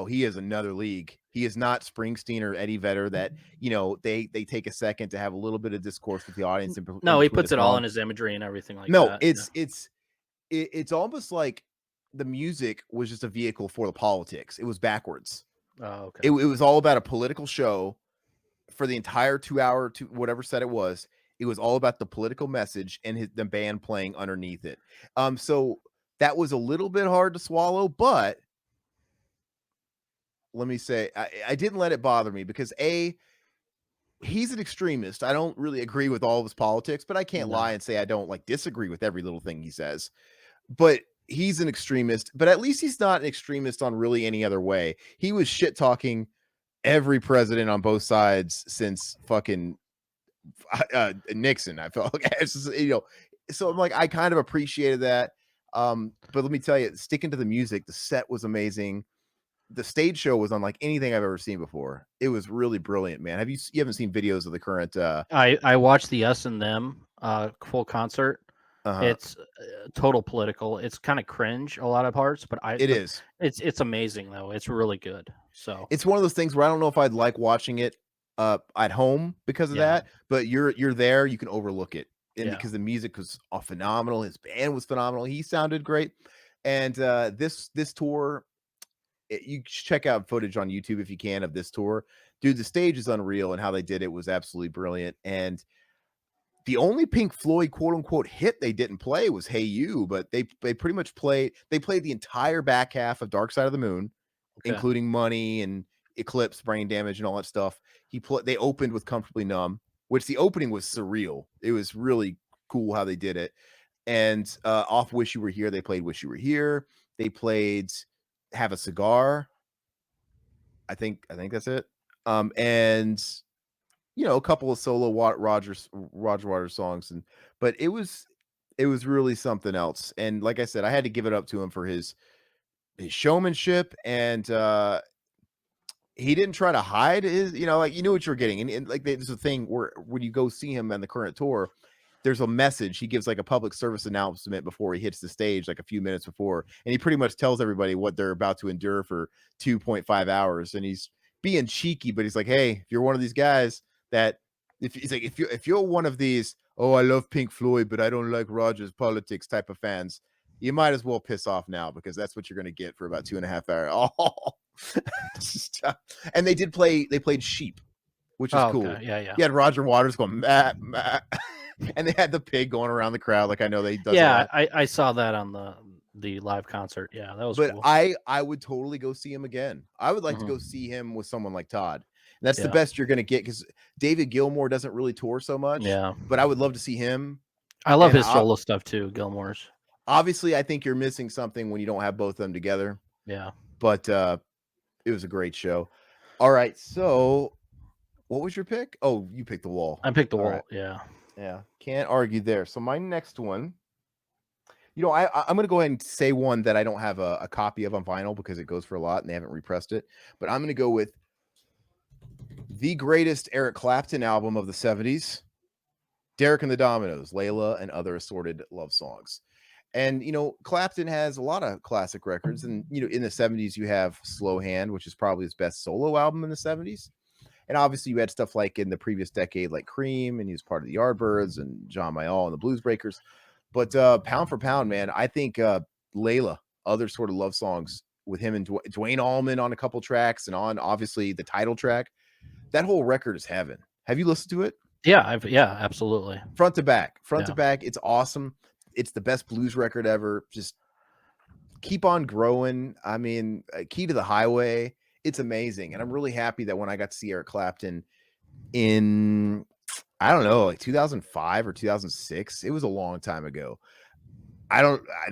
he is another league. He is not Springsteen or Eddie Vedder that, they take a second to have a little bit of discourse with the audience in No, he between a puts it all song. in his imagery and everything like No, that. Yeah. it's almost like the music was just a vehicle for the politics. It was backwards. Oh, okay. It was all about a political show for the entire 2 hour to whatever set it was. It was all about the political message and the band playing underneath it. So that was a little bit hard to swallow, but let me say I didn't let it bother me because he's an extremist. I don't really agree with all of his politics, but I can't No. lie and say I don't like disagree with every little thing he says. But he's an extremist, but at least he's not an extremist on really any other way. He was shit talking every president on both sides since fucking Nixon. I felt like it's just, so I'm like, I kind of appreciated that. But let me tell you, sticking to the music, the set was amazing. The stage show was unlike anything I've ever seen before. It was really brilliant, man. You haven't seen videos of the current I watched the Us and Them full concert. uh-huh. It's total political. It's kind of cringe a lot of parts, but It is. it's amazing though. It's really good. So It's one of those things where I don't know if I'd like watching it at home because of yeah, that, but you're there, you can overlook it. And yeah. because the music was phenomenal, his band was phenomenal. He sounded great. And this tour, you should check out footage on YouTube if you can of this tour. Dude, the stage is unreal and how they did it was absolutely brilliant. And the only Pink Floyd quote unquote hit they didn't play was Hey You, but they pretty much played the entire back half of Dark Side of the Moon, Okay. including Money and Eclipse, Brain Damage, and all that stuff. They opened with Comfortably Numb, which the opening was surreal. It was really cool how they did it. And off Wish You Were Here, they played Wish You Were Here. They played Have a Cigar. I think that's it. And a couple of solo Roger Waters songs, but it was really something else. And like I said, I had to give it up to him for his showmanship, and he didn't try to hide his, like you knew what you're getting. And like there's a thing where when you go see him on the current tour, there's a message he gives, like a public service announcement before he hits the stage, like a few minutes before, and he pretty much tells everybody what they're about to endure for 2.5 hours. And he's being cheeky, but he's like, hey, if you're one of these guys that if you're one of these, oh, I love Pink Floyd, but I don't like Rogers politics type of fans, you might as well piss off now, because that's what you're going to get for about 2.5 hours. Oh, and they played Sheep, which is Oh, cool. okay. Yeah, yeah. You had Roger Waters going, Matt, Matt. And they had the pig going around the crowd, like I know that he does a Yeah, lot. I saw that on the the live concert. Yeah, that was But cool. I would totally go see him again. I would like to Hmm. go see him with someone like Todd. And that's the Yeah, best you're gonna get because David Gilmour doesn't really tour so much, yeah. but I would love to see him. I love And his solo stuff too, Gilmore's. obviously, I think you're missing something when you don't have both of them together, Yeah, but, it was a great show. Alright, so what was your pick? Oh, you picked The Wall. I picked The Alright. Wall. Yeah. Yeah, can't argue there. So my next one, I'm gonna go ahead and say one that I don't have a copy of on vinyl because it goes for a lot and they haven't repressed it. But I'm gonna go with the greatest Eric Clapton album of the 70's, Derek and the Dominoes, Layla and Other Assorted Love Songs. And Clapton has a lot of classic records. And in the 70's, you have Slow Hand, which is probably his best solo album in the 70's. And obviously, you had stuff like in the previous decade, like Cream, and he was part of the Yardbirds and John Mayall and the Blues Breakers. But pound for pound, man, I think Layla, Other Sort of Love Songs with him and Dwayne Allman on a couple tracks and on obviously the title track, that whole record is heaven. Have you listened to it? Yeah, absolutely. Front to back, front to Yeah. back. It's awesome. It's the best blues record ever. Just keep on growing. I mean, Key to the Highway. It's amazing. And I'm really happy that when I got to see Eric Clapton in, I don't know, like 2005 or 2006, it was a long time ago.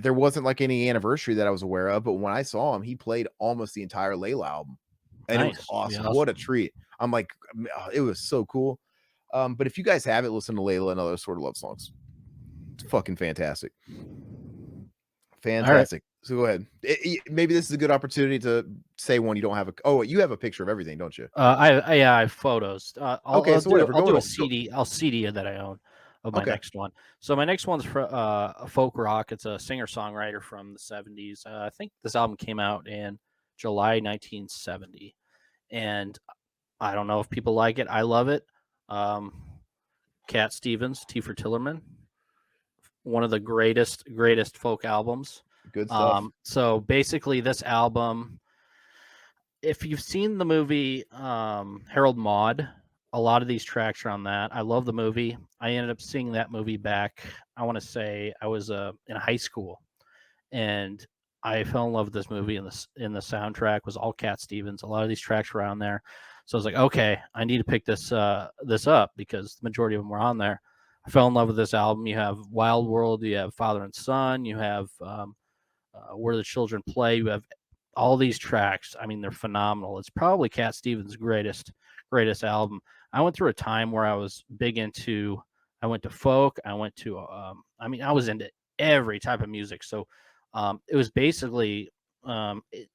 There wasn't like any anniversary that I was aware of, but when I saw him, he played almost the entire Layla album and it was Nice. Yeah, awesome. What a awesome. treat. I'm like, it was so cool. But if you guys haven't listened to Layla and Other Sort of Love Songs, it's fucking fantastic. All right. Fantastic. So go ahead. Maybe this is a good opportunity to say one you don't have. Oh, you have a picture of everything, don't you? I have photos. Okay, so whatever. I'll Go do a to go. CD. I'll CD that I own of my Okay. next one. So my next one's for folk rock. It's a singer songwriter from the 70's. I think this album came out in July 1970, and I don't know if people like it. I love it. Um, Cat Stevens, T for Tillerman, one of the greatest folk albums. Good stuff. So basically, this album, if you've seen the movie Harold Maude, a lot of these tracks are on that. I love the movie. I ended up seeing that movie back. I want to say I was in high school, and I fell in love with this movie. And the soundtrack was all Cat Stevens. A lot of these tracks were on there, so I was like, okay, I need to pick this up because the majority of them were on there. I fell in love with this album. You have Wild World, you have Father and Son, you have Where the Children Play, you have all these tracks. I mean, they're phenomenal. It's probably Cat Stevens' greatest album. I went through a time where I was big into. I went to folk. I went to. I was into every type of music. So it was basically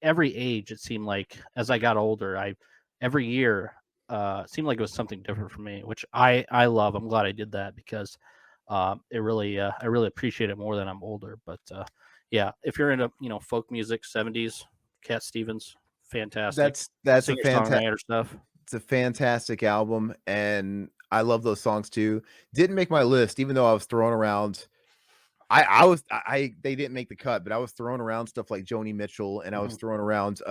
every age. It seemed like as I got older, I every year seemed like it was something different for me, which I love. I'm glad I did that because it really I really appreciate it more than I'm older. But yeah, if you're into folk music, 70's, Cat Stevens, fantastic That's a singer songwriter stuff. it's a fantastic album, and I love those songs too. Didn't make my list, even though I was throwing around. They didn't make the cut, but I was throwing around stuff like Joni Mitchell, and I was Mhm. throwing around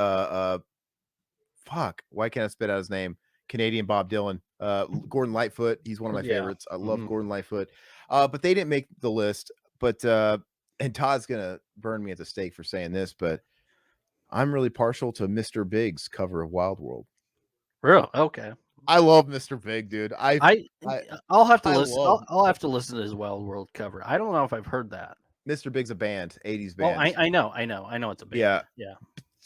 fuck, why can't I spit out his name? Canadian Bob Dylan, Gordon Lightfoot. He's one of my Yeah. favorites. I love Hmm. Gordon Lightfoot. But they didn't make the list. But and Todd's gonna burn me at the stake for saying this, but I'm really partial to Mr. Big's cover of Wild World. Real okay. I love Mr. Big, dude. I I I'll have to I listen. love I'll have to listen to his Wild World cover. I don't know if I've heard that. Mr. Big's a band, 80's Oh, band. I know it's a band. Yeah, Yeah.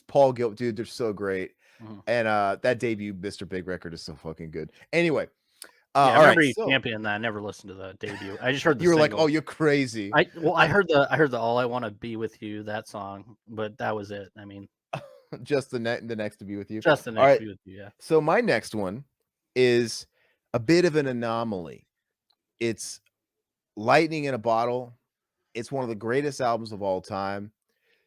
Paul Gil, dude, they're so great. Mhm. And that debut Mr. Big record is so fucking good. Anyway, Yeah, I all right, remember you so championing that. I never listened to the debut. I just heard the you were like, "Oh, singles. you're crazy." I I heard the All I Wanna Be With You, that song, but that was it. I mean, just the next to be with you. just the All next right, Be With You, yeah. so my next one is a bit of an anomaly. It's Lightning in a Bottle. It's one of the greatest albums of all time.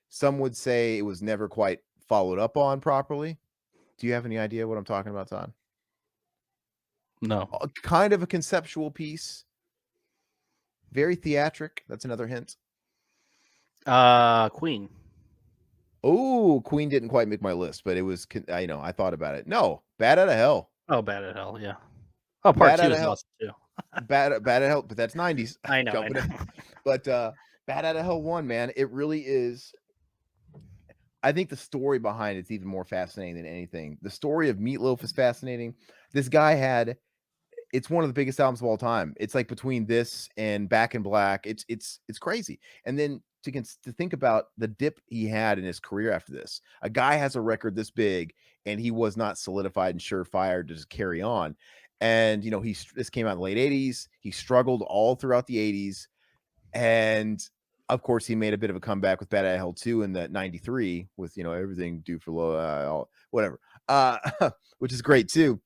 Some would say it was never quite followed up on properly. Do you have any idea what I'm talking about, Todd? No. Kind of a conceptual piece, very theatric. That's another hint. Queen. Oh, Queen didn't quite make my list, but it was. I thought about it. No, Bad Out of Hell. Oh, Bad at Hell, yeah. Oh, part Bad 2 Out of is Hell. awesome too. Bad Out of Hell, but that's 90's. I know, I Jumping know. in. But Bad Outta Hell 1, man. It really is. I think the story behind it's even more fascinating than anything. The story of Meatloaf is fascinating. This guy had it's one of the biggest albums of all time. It's like between this and Back in Black. It's crazy. And then to think about the dip he had in his career after this. A guy has a record this big and he was not solidified and surefire to just carry on. And this came out in the late 80s. He struggled all throughout the 80s. And of course, he made a bit of a comeback with Bad Out of Hell 2 in the 93 with, everything due for low, whatever, which is great too.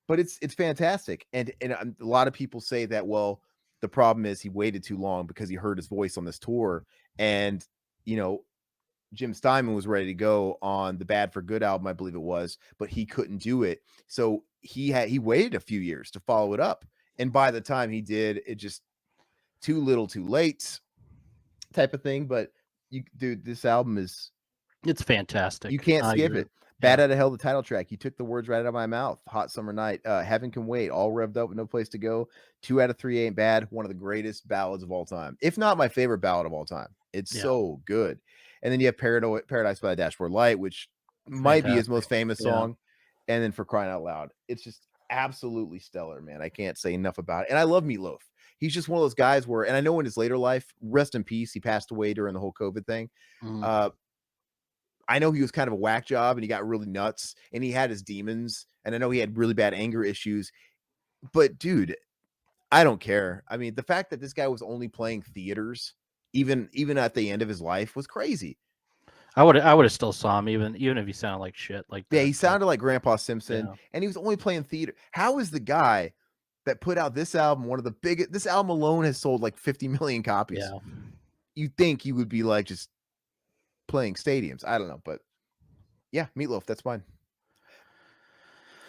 But it's fantastic. And a lot of people say that, well, the problem is he waited too long because he heard his voice on this tour. And, Jim Steinman was ready to go on the Bad for Good album, I believe it was, but he couldn't do it. So he waited a few years to follow it up. And by the time he did, it just too little, too late type of thing. But dude, this album is It's fantastic. you can't I skip agree. it. Bad Yeah. Out of Hell, the title track. You took the words right out of my mouth. Hot Summer Night. Heaven Can Wait. All revved up with no place to go. 2 out of 3 ain't bad. One of the greatest ballads of all time, if not my favorite ballad of all time. It's Yeah. so good. And then you have Paradise by the Dashboard Light, which might be his Fantastic. most famous Yeah. song. And then For Crying Out Loud, it's just absolutely stellar, man. I can't say enough about it. And I love Meatloaf. He's just one of those guys where, and I know in his later life, rest in peace, he passed away during the whole COVID thing. Mhm. Uh, I know he was kind of a whack job and he got really nuts and he had his demons. And I know he had really bad anger issues. But dude, I don't care. I mean, the fact that this guy was only playing theaters, even at the end of his life, was crazy. I would have still saw him even if he sounded like shit like Yeah, that. he But sounded like Grandpa Simpson, yeah. and he was only playing theater. How is the guy that put out this album one of the biggest? This album alone has sold like 50 million copies. Yeah. You'd think he would be like just playing stadiums. I don't know, but yeah, Meatloaf, that's mine.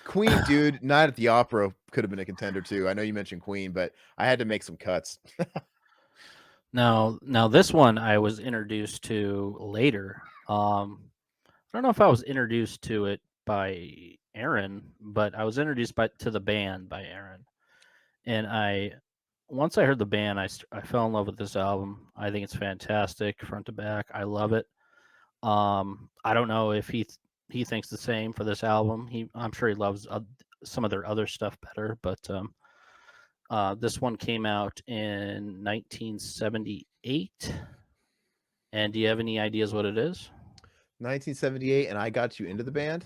Queen, dude, Night at the Opera could have been a contender too. I know you mentioned Queen, but I had to make some cuts. Now this one I was introduced to later. I don't know if I was introduced to it by Aaron, but I was introduced to the band by Aaron. And once I heard the band, I fell in love with this album. I think it's fantastic front to back. I love it. I don't know if he thinks the same for this album. I'm sure he loves some of their other stuff better, but this one came out in 1978. And do you have any ideas what it is? 1978, and I got you into the band,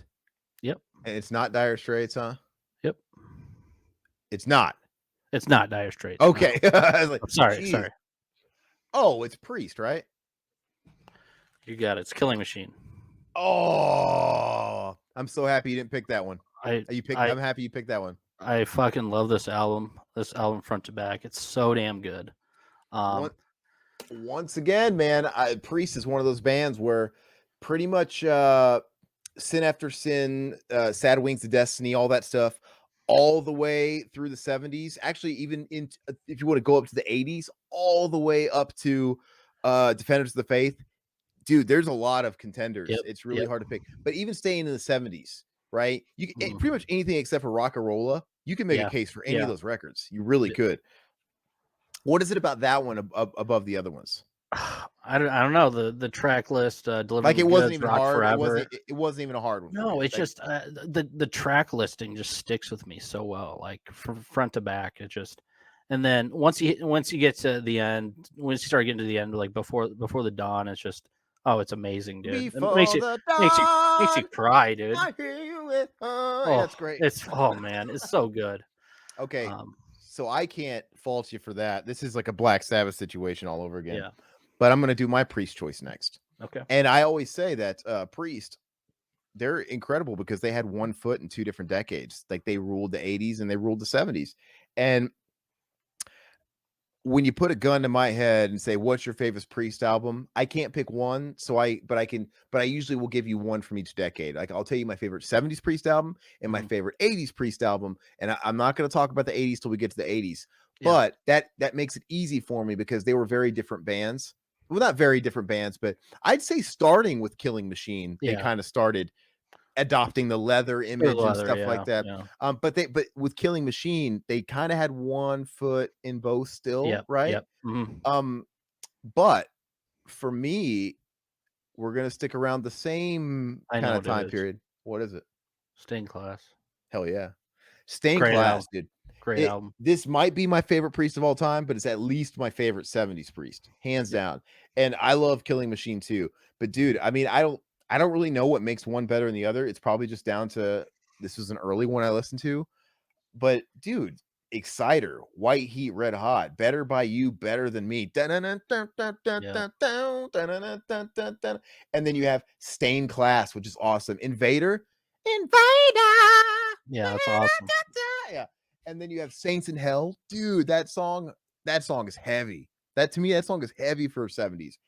Yep. and it's not Dire Straits, huh? Yep. It's not. It's not Dire Straits. No. Okay. I was like, Sorry. geez. Oh, it's Priest, right? You got it. It's Killing Machine. Oh, I'm so happy you didn't pick that one. I'm happy you picked that one. I fucking love this album. This album front to back. It's so damn good. Once again, man, Priest is one of those bands where pretty much Sin After Sin, Sad Wings of Destiny, all that stuff, all the way through the 70s. Actually, even if you want to go up to the 80s, all the way up to Defenders of the Faith. Dude, there's a lot of contenders. Yep, It's really yep. hard to pick. But even staying in the 70s, right? You Mhm. pretty much anything except for Rock-a-Rolla, you can make Yeah, a case for any yeah. of those records. You really could. What is it about that one above the other ones? I don't know the track list. Delivering Like the it wasn't Goods, even Rock hard. Forever. It wasn't even a hard one for No, you. it's Like, just the track listing just sticks with me so well, like from front to back. It just, and then once you get to the end, once you start getting to the end, like before the dawn, it's just, oh, it's amazing, dude. It before the makes you dawn, cry, dude. I hear you with Oh, that's great. oh man, it's so good. Okay, Um, so I can't fault you for that. This is like a Black Sabbath situation all over again. yeah. But I'm gonna do my Priest choice next. Okay. And I always say that Priest, they're incredible because they had one foot in two different decades. Like they ruled the 80s and they ruled the 70s. And when you put a gun to my head and say, what's your favorite Priest album? I can't pick one. But I usually will give you one from each decade. Like I'll tell you my favorite 70s Priest album and my favorite 80s Priest album. And I'm not going to talk about the 80s till we get to the 80s, Yeah. but that makes it easy for me because they were very different bands. Well, not very different bands, but I'd say starting with Killing Machine, they Yeah. kind of started adopting the leather image and stuff like that. Yeah. But with Killing Machine, they kind of had one foot in both still, Yep. right? Yep. Mhm. But for me, we're gonna stick around the same I kind know of what it time is. period. What is it? Stained Class. Hell yeah. Stained Great Class, album. dude. Great It album. this might be my favorite Priest of all time, but it's at least my favorite 70s Priest, hands Yep. down. And I love Killing Machine too. But dude, I mean, I don't really know what makes one better than the other. It's probably just down to this was an early one I listened to. But dude, Exciter, White Heat, Red Hot, Better by You, Better Than Me. Yep. And then you have Stained Class, which is awesome. Invader. Yeah, that's awesome. Yeah. And then you have Saints in Hell. Dude, that song is heavy. That to me, that song is heavy for 70s.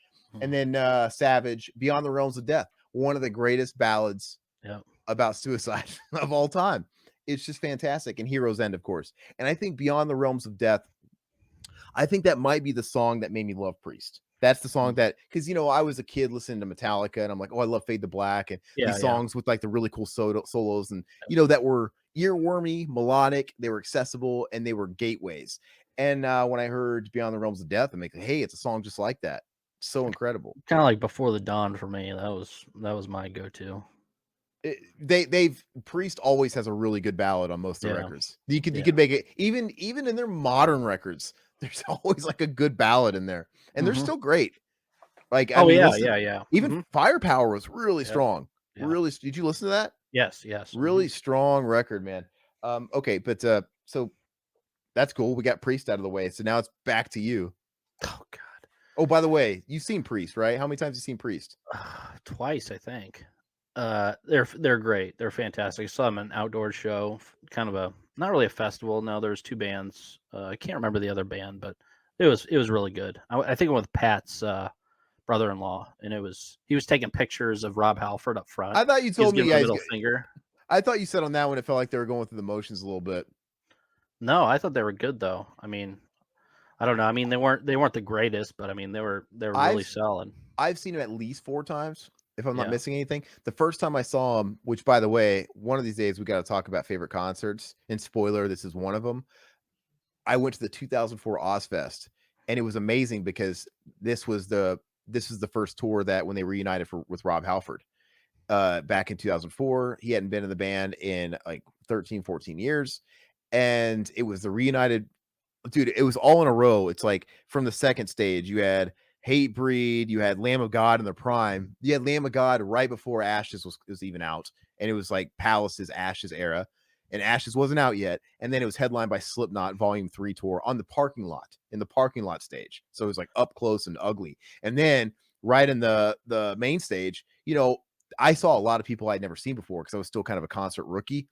And Mhm. then Savage, Beyond the Realms of Death, one of the greatest ballads Yep. about suicide of all time. It's just fantastic. And Hero's End, of course. And I think Beyond the Realms of Death, I think that might be the song that made me love Priest. That's the song Mhm. that, because I was a kid listening to Metallica, and I'm like, oh, I love Fade to Black, and Yeah, these yeah. songs with like the really cool solos, and that were earwormy, melodic, they were accessible, and they were gateways. And when I heard Beyond the Realms of Death, I'm like, hey, it's a song just like that. So incredible. Kinda like Before the Dawn for me. That was my go-to. They've Priest always has a really good ballad on most of the Yeah. records. You could Yeah. make it even in their modern records. There's always like a good ballad in there, and they're Mhm. still great. Like, I Oh, mean, yeah, listen, yeah, yeah. even Mhm. Firepower was really Yep. strong. Yeah. Really, did you listen to that? Yes, yes. Really Mhm. strong record, man. Okay, but so that's cool. We got Priest out of the way, so now it's back to you. Oh god. Oh, by the way, you've seen Priest, right? How many times have you seen Priest? Twice, I think. They're great. They're fantastic. I saw them at an outdoor show, kind of a not really a festival. No, there was two bands. I can't remember the other band, but it was really good. I think it was with Pat's brother-in-law, and he was taking pictures of Rob Halford up front. I thought you He was told me giving you the guys. middle finger. I thought you said on that one it felt like they were going through the motions a little bit. No, I thought they were good though. I mean, I don't know. I mean, they weren't the greatest, but I mean, they were really I've solid. I've seen him at least 4 times, if I'm not Yeah. missing anything. The first time I saw him, which by the way, one of these days we gotta talk about favorite concerts, and spoiler, this is one of them. I went to the 2004 Ozfest, and it was amazing because this was the this was the first tour that when they reunited with Rob Halford. Back in 2004, he hadn't been in the band in, like, 13, 14 years, and it was the reunited. Dude, it was all in a row. It's like from the second stage, you had Hate Breed, you had Lamb of God in their prime. You had Lamb of God right before Ashes was even out, and it was like Palace's Ashes era, and Ashes wasn't out yet. And then it was headlined by Slipknot Volume 3 tour on the parking lot, in the parking lot stage. So it was like up close and ugly. And then right in the main stage, I saw a lot of people I'd never seen before because I was still kind of a concert rookie.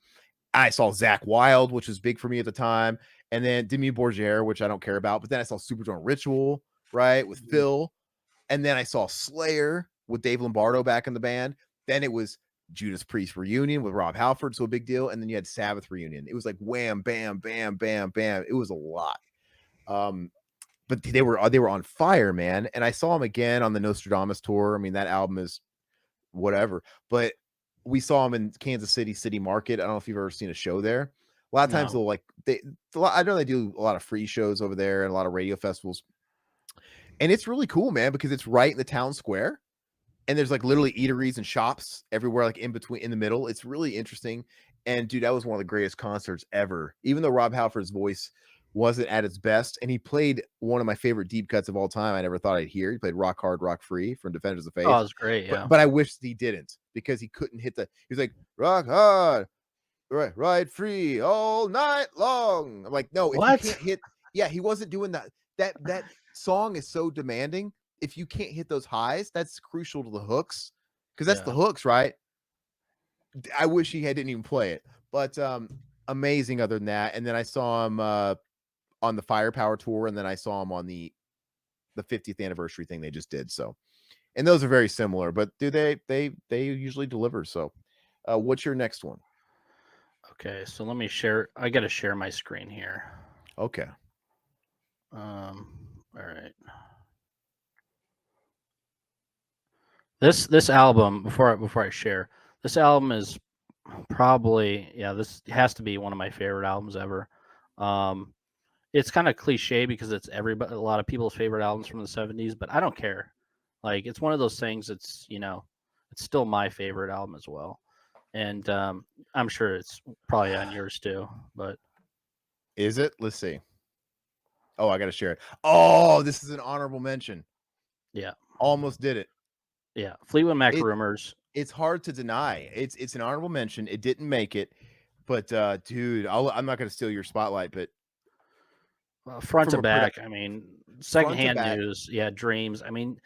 I saw Zach Wild, which was big for me at the time, and then Demi Borgere, which I don't care about. But then I saw Superdrone Ritual, right, with Mhm. Phil, and then I saw Slayer with Dave Lombardo back in the band. Then it was Judas Priest reunion with Rob Halford, so a big deal. And then you had Sabbath reunion. It was like wham, bam, bam, bam, bam. It was a lot. Um, but they were on fire, man. And I saw them again on the Nostradamus tour. I mean, that album is whatever. But we saw them in Kansas City City Market. I don't know if you've ever seen a show there. A lot of times No. they'll like I know they do a lot of free shows over there and a lot of radio festivals. And it's really cool, man, because it's right in the town square. And there's like literally eateries and shops everywhere, like in the middle. It's really interesting. And dude, that was one of the greatest concerts ever. Even though Rob Halford's voice wasn't at its best, and he played one of my favorite deep cuts of all time. I never thought I'd hear. He played Rock Hard, Rock Free from Defenders of Oh, it Faith. was great. But Yeah. but I wish he didn't because he couldn't hit he was like, rock hard, ride free all night long. I'm like, no, if you What? can't hit, yeah, he wasn't doing that. That song is so demanding. If you can't hit those highs, that's crucial to the hooks because that's the Yeah. hooks, right? I wish he didn't even play it, but amazing. Other than that, and then I saw him on the Firepower tour, and then I saw him on the 50th anniversary thing they just did. So, and those are very similar, but do they usually deliver? So, what's your next one? Okay, so let me share. I got to share my screen here. Okay. All right. This album before I share, this album is probably, yeah, this has to be one of my favorite albums ever. Um it's kind of cliche because it's everybody, a lot of people's favorite albums from the 70s, but I don't care. Like, it's one of those things. It's, it's still my favorite album as well, and I'm sure it's probably on yours too. But Is it? Let's see. Oh, I got to share it. Oh, this is an honorable mention. yeah, Almost did it. yeah, Fleetwood Mac It Rumors. it's hard to deny. It's an honorable mention. It didn't make it, but dude, I'm not going to steal your spotlight, but Front from to a product back. I mean, front to secondhand back, news. Yeah, dreams. I mean,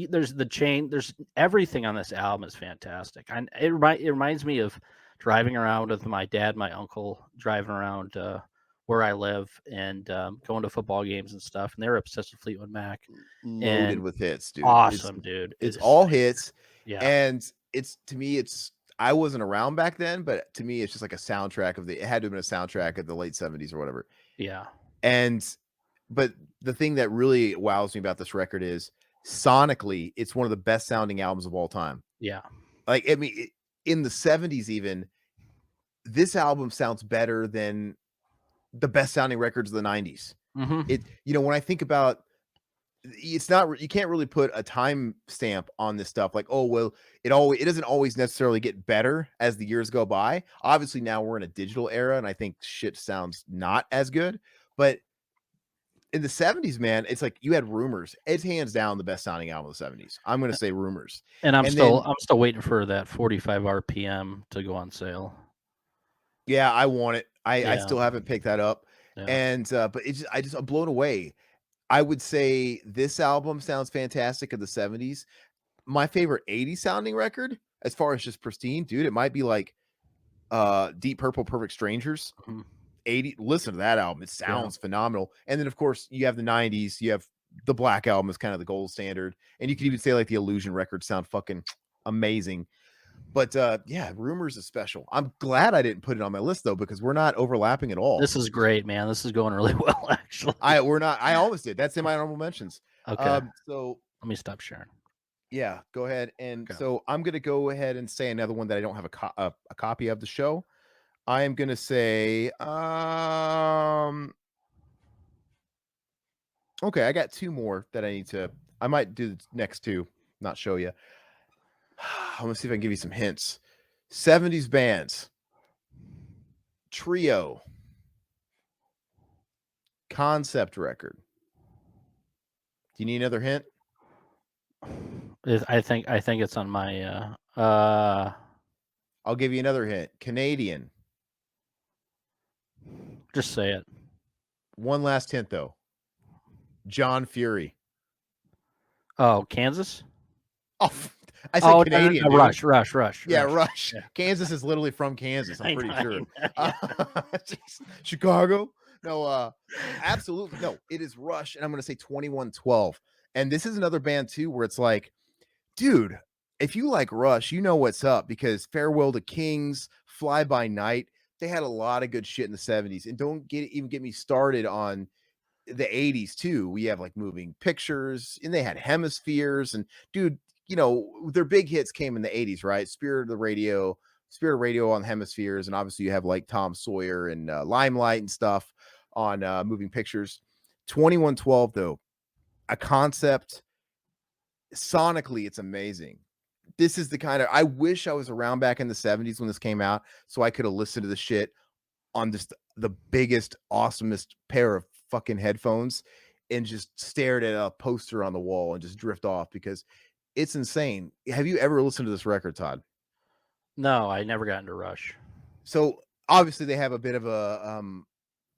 there's the chain. There's everything on this album is fantastic. And it reminds me of driving around with my dad, my uncle, driving around where I live and going to football games and stuff. And they're obsessed with Fleetwood Mac. loaded And with hits, dude. awesome, dude. It's It's all hits, yeah, and it's to me, it's I wasn't around back then, but to me, it's just like a soundtrack of the. It had to have been a soundtrack of the late 70s or whatever. yeah, And but the thing that really wows me about this record is sonically, it's one of the best sounding albums of all time. yeah. Like, I mean, in the 70s, even this album sounds better than the best sounding records of the 90s. Hmm. When I think about it's not you can't really put a time stamp on this stuff like, oh well, it doesn't always necessarily get better as the years go by. Obviously now we're in a digital era and I think shit sounds not as good, but in the 70s, man, it's like you had Rumors. It's hands down the best sounding album of the 70s. I'm going to say Rumors. And I'm And still then, I'm still waiting for that 45 RPM to go on sale. yeah, I want it. I Yeah, still haven't picked that up. yeah. And, but I'm blown away. I would say this album sounds fantastic of the 70s. My favorite 80s sounding record, as far as just pristine, dude, it might be like Deep Purple Perfect Strangers. Mhm. 80, listen to that album. It Yeah. sounds phenomenal. And then of course you have the 90s, you have the Black Album is kind of the gold standard. And you could even say like the Illusion records sound fucking amazing. But yeah, Rumors is special. I'm glad I didn't put it on my list though, because we're not overlapping at all. This is great, man. This is going really well, actually. We're not, I almost did. That's in my honorable mentions. Okay, So let me stop sharing. yeah, go ahead. And Okay. so I'm gonna go ahead and say another one that I don't have a copy of the show. I am gonna say okay, I got two more that I might do the next two, not show you. I'm gonna see if I can give you some hints. 70s bands, trio, concept record. Do you need another hint? I think it's on my I'll give you another hint. Canadian. just say it. One last hint though. John Fury. Oh, Kansas? Oh, I said Oh, no, no, Canadian, no, dude. Rush. Yeah, Rush. Yeah. Kansas is literally from Kansas, I'm I pretty know, I sure. know, yeah. Chicago? No, absolutely. No, it is Rush, and I'm gonna say 2112. And this is another band too, where it's like, dude, if you like Rush, you know what's up because Farewell to Kings, Fly By Night, they had a lot of good shit in the 70s. And don't even get me started on the 80s too. We have like Moving Pictures, and they had Hemispheres, and dude, their big hits came in the 80s, right? Spirit of Radio on Hemispheres, and obviously you have like Tom Sawyer and Limelight and stuff on Moving Pictures. 2112 though, a concept sonically, it's amazing. This is the kind of I wish I was around back in the 70s when this came out so I could have listened to the shit on just the biggest, awesomest pair of fucking headphones and just stared at a poster on the wall and just drift off because it's insane. Have you ever listened to this record, Todd? No, I never got into Rush. So obviously they have a bit of a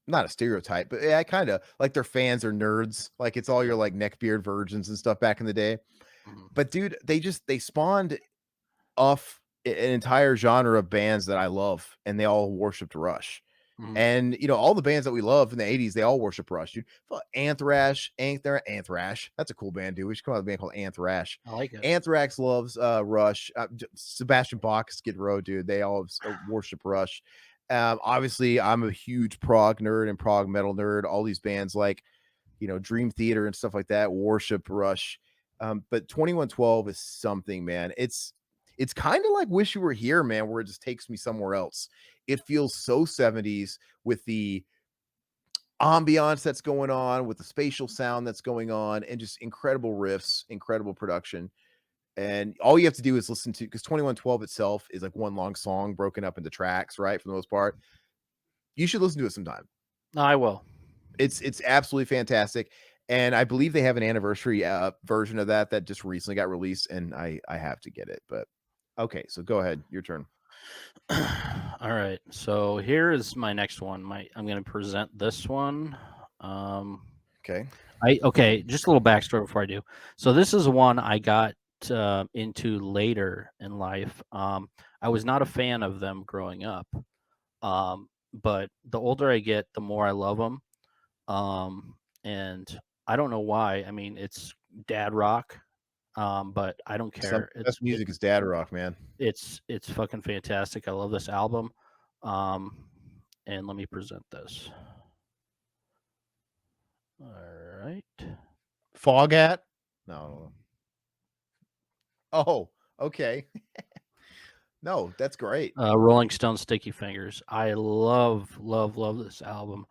not a stereotype, but yeah, kind of like their fans are nerds. Like it's all Yeah. your like neckbeard virgins and stuff back in the day. Mhm. But dude, they spawned off an entire genre of bands that I love, and they all worshipped Rush. Mhm. And all the bands that we love in the 80s, they all worship Rush, dude. Anthrax. That's a cool band, dude. We should come out with a band called Anthrax. I like it. Anthrax loves Rush. Sebastian Bach, Skid Row, dude. They all worship Rush. Obviously, I'm a huge prog nerd and prog metal nerd. All these bands like Dream Theater and stuff like that worship Rush. But 2112 is something, man. It's kind of like Wish You Were Here, man, where it just takes me somewhere else. It feels so 70s with the ambiance that's going on, with the spatial sound that's going on, and just incredible riffs, incredible production. And all you have to do is listen to, because 2112 itself is like one long song broken up into tracks, right? For the most part. You should listen to it sometime. I will. It's absolutely fantastic. And I believe they have an anniversary version of that that just recently got released, and I have to get it. But okay, so go ahead, your turn. All right. So here is my next one. I'm going to present this one. Um, Okay. just a little backstory before I do. So this is one I got into later in life. I was not a fan of them growing up, but the older I get, the more I love them. And I don't know why. I mean, it's dad rock, but I don't Some care. best music is dad rock, man. It's fucking fantastic. I love this album. Um, and let me present this. All right. Fog at? No. Oh, okay. No, that's great. Rolling Stone Sticky Fingers. I love this album.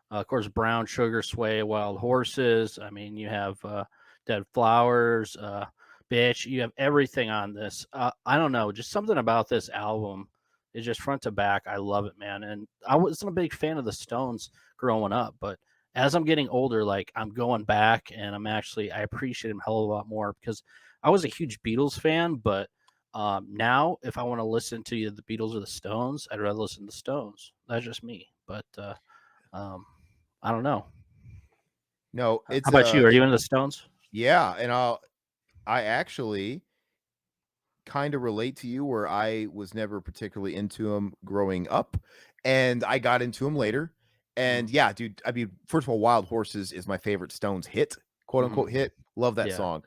Of course, Brown Sugar, Sway, Wild Horses. I mean, you have Dead Flowers, Bitch. You have everything on this. I don't know, just something about this album is just front to back. I love it, man. And I wasn't a big fan of the Stones growing up, but as I'm getting older, like I'm going back and I appreciate them a hell of a lot more because I was a huge Beatles fan, but now, if I want to listen to either the Beatles or the Stones, I'd rather listen to the Stones. That's just me. But um, I don't know. No, How it's about you? Are you into the Stones? yeah, and I actually kind of relate to you, where I was never particularly into them growing up, and I got into them later. And Mm-hmm. yeah, dude, I mean, first of all, Wild Horses is my favorite Stones hit, quote unquote Mm-hmm. hit. Love that Yeah. song.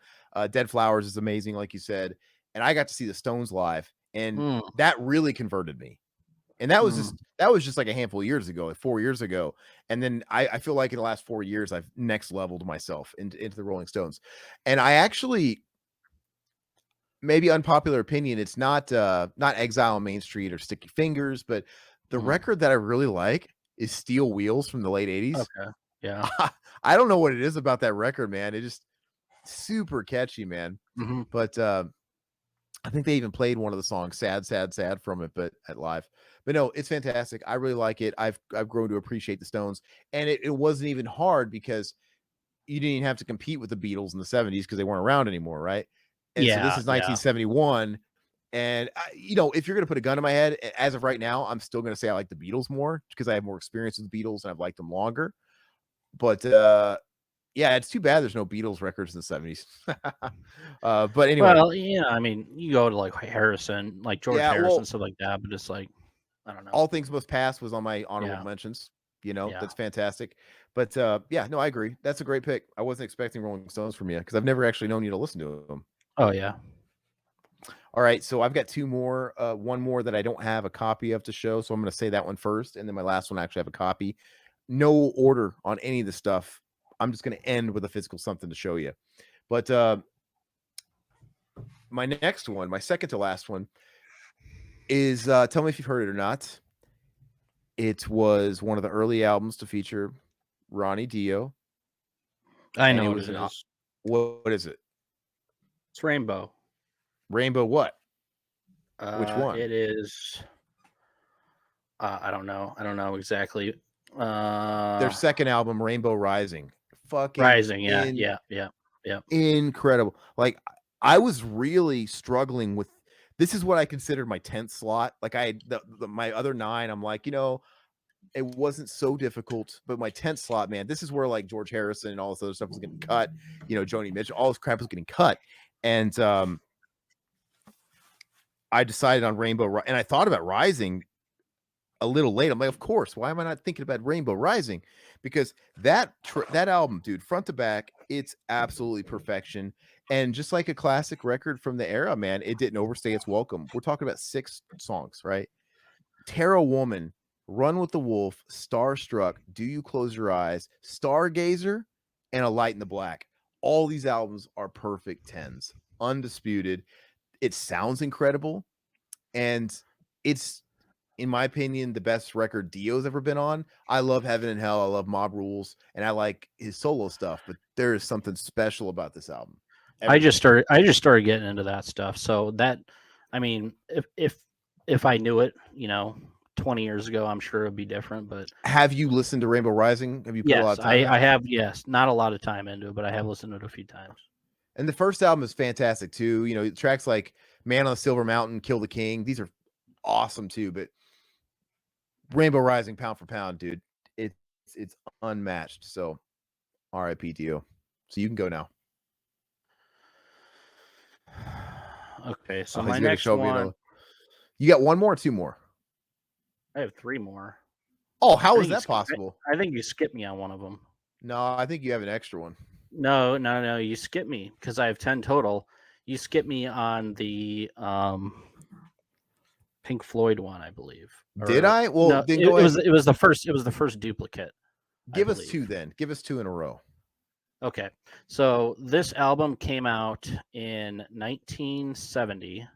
Dead Flowers is amazing, like you said. And I got to see the Stones live, and Mm, that really converted me. And mm. that was just like a handful of years ago, like 4 years ago. And then I feel like in the last 4 years, I've next leveled myself into the Rolling Stones. And I actually, maybe unpopular opinion, it's not Exile on Main Street or Sticky Fingers, but the Mm. record that I really like is Steel Wheels from the late 80s. Okay. Yeah. I don't know what it is about that record, man. It just super catchy, man. Mm-hmm. But I think they even played one of the songs "Sad, Sad, Sad" from it, but at live. But no, it's fantastic. I really like it. I've grown to appreciate the Stones, and it wasn't even hard because you didn't even have to compete with the Beatles in the 70s because they weren't around anymore, right? And so this Yeah. is Yeah. 1971, and you know, if you're gonna put a gun to my head, as of right now, I'm still gonna say I like the Beatles more because I have more experience with the Beatles and I've liked them longer. But yeah, it's too bad there's no Beatles records in the 70s. But anyway, Well, yeah. I mean, you go to like Harrison, like George yeah, Harrison, well, stuff like that, but it's like I don't know. All Things Must Pass was on my honorable Yeah. mentions. You know, Yeah. that's fantastic. But yeah, no, I agree. That's a great pick. I wasn't expecting Rolling Stones from you because I've never actually known you to listen to them. Oh yeah. All right, so I've got two more. One more that I don't have a copy of to show, so I'm going to say that one first, and then my last one I actually have a copy. No order on any of the stuff. I'm just going to end with a physical something to show you. But my next one, my second to last one, is tell me if you've heard it or not. It was one of the early albums to feature Ronnie Dio, I and it know what was it an is. what is it? It's Rainbow. Rainbow what? Which one? It is. I don't know. I don't know exactly. Their Uh, second album, Rainbow Rising. Fucking Rising. Yeah. Yeah. Yeah. Yeah. incredible. Like I was really struggling with, this is what I considered my 10th slot. Like my other 9, I'm like, you know, it wasn't so difficult, but my 10th slot, man, this is where like George Harrison and all this other stuff was getting cut. You know, Joni Mitchell, all this crap was getting cut. And I decided on and I thought about Rising a little late. I'm like, of course. Why am I not thinking about Rainbow Rising? Because that album, dude, front to back, it's absolutely perfection. And just like a classic record from the era, man, it didn't overstay its welcome. We're talking about 6 songs, right? Terra Woman, Run with the Wolf, Starstruck, Do You Close Your Eyes, Stargazer, and A Light in the Black. All these albums are perfect 10s, undisputed. It sounds incredible, and it's in my opinion, the best record Dio's ever been on. I love Heaven and Hell. I love Mob Rules, and I like his solo stuff. But there is something special about this album. Everything. I just started getting into that stuff. So that, I mean, if I knew it, 20 years ago, I'm sure it'd be different. But Have you listened to Rainbow Rising? Have you put a lot yes, of time in I that? have. Yes, not a lot of time into it, but I have listened to it a few times. And the first album is fantastic too. Tracks like Man on the Silver Mountain, Kill the King. These are awesome too. But Rainbow Rising, pound for pound, dude, it's unmatched. So R.I.P. Dio. So you can go now. Okay, so Oh, my he's gonna next show me one, You got one more or two more? I have three more. Oh, how I is think you that skipped, possible? I think you skipped me on one of them. No, I think you have an extra one. No, you skipped me because I have 10 total. You skipped me on the Pink Floyd one, I believe. Did Or I? Well, no, then it, go it ahead was and it was the first duplicate, I give us two believe. then. Give us two in a row. Okay. So this album came out in 1970.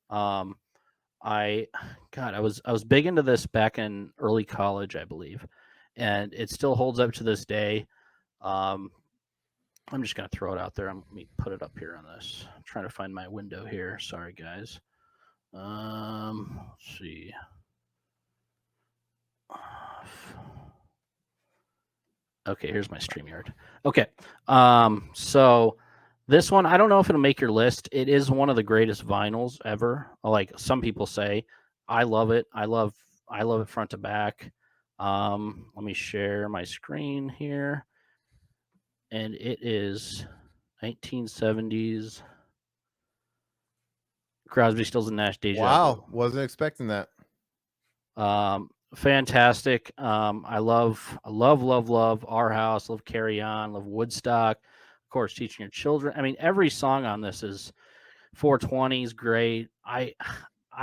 Um I I was big into this back in early college, I believe. And it still holds up to this day. Um I'm just gonna throw it out there. Let me put it up here on this. I'm trying to find my window here. Sorry, guys. Let's see. Okay, here's my StreamYard. Okay, so this one I don't know if it'll make your list. It is one of the greatest vinyls ever. Like some people say, I love it. I love it front to back. Let me share my screen here, and it is 1970s Crosby, Stills and Nash, Deja Wow, Vu. wasn't expecting that. Fantastic. I love Our House, love Carry On, love Woodstock, of course, Teaching Your Children. I mean, every song on this is 420 is great. I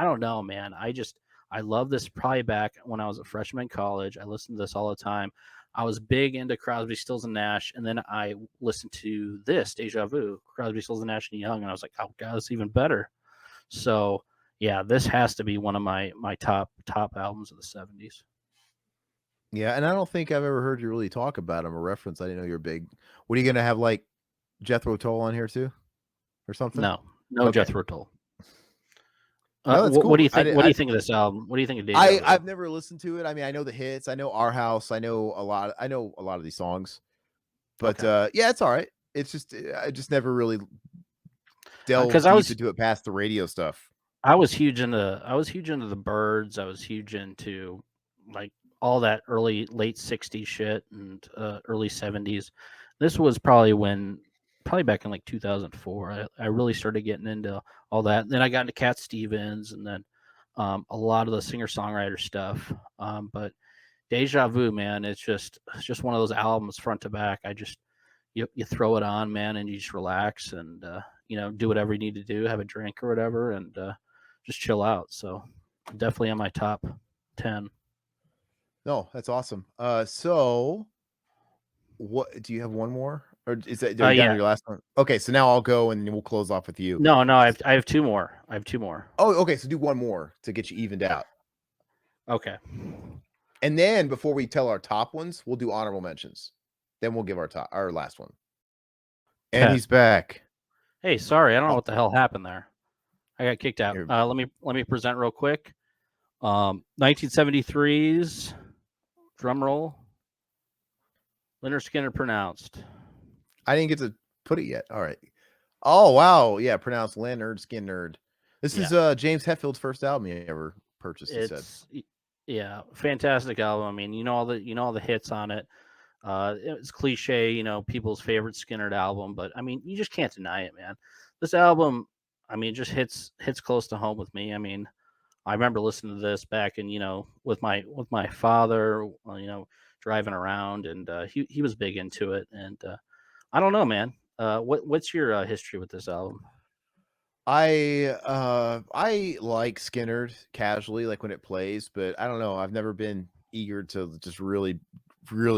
don't know, man. I love this. Probably back when I was a freshman in college, I listened to this all the time. I was big into Crosby, Stills and Nash, and then I listened to this Deja Vu, Crosby, Stills and Nash and Young, and I was like, oh god, it's even better. So yeah, this has to be one of my top albums of the 70s. Yeah, and I don't think I've ever heard you really talk about him or reference. I didn't know you're big. What are you gonna have like Jethro Tull on here too, or something? No Okay, Jethro Tull. no, that's What do cool. you think? What do you think of this album? What do you think of Deja I've Vu? never listened to it. I mean, I know the hits. I know Our House. I know a lot. I know a lot of these songs. But Okay, yeah, it's all right. It's just I just never really delved because deep into it past the radio stuff. I was huge into the Birds. I was huge into like all that late '60s shit and early '70s. This was probably back in like 2004. I really started getting into all that. Then I got into Cat Stevens, and then a lot of the singer songwriter stuff. But Deja Vu, man, it's just one of those albums front to back. You throw it on, man, and you just relax and do whatever you need to do, have a drink or whatever, and just chill out. So definitely on my top 10. No, that's awesome. So what do you have one more? Or are you down to Yeah, your last one? Okay, so now I'll go and we'll close off with you. no, I have two more. I have two more. Oh, okay, so do one more to get you evened out. Okay. And then before we tell our top ones, we'll do honorable mentions. Then we'll give our last one. And Okay. he's back. Hey, sorry, I don't know Oh, what the hell happened there. I got kicked out. here. Let me present real quick. 1973's drum roll. Leonard Skinner pronounced. I didn't get to put it yet. All right. Oh wow, yeah, pronounced Leonard Skinner. This is Yeah, James Hetfield's first album he ever purchased, he said. it's yeah, fantastic album. I mean, all the hits on it. It's cliche, people's favorite Skinner album, but I mean, you just can't deny it, man. This album, I mean, just hits close to home with me. I mean, I remember listening to this back in, with my father, driving around, and he was big into it. And I don't know, man. What's your history with this album? I like Skinner casually, like when it plays, but I don't know. I've never been eager to just really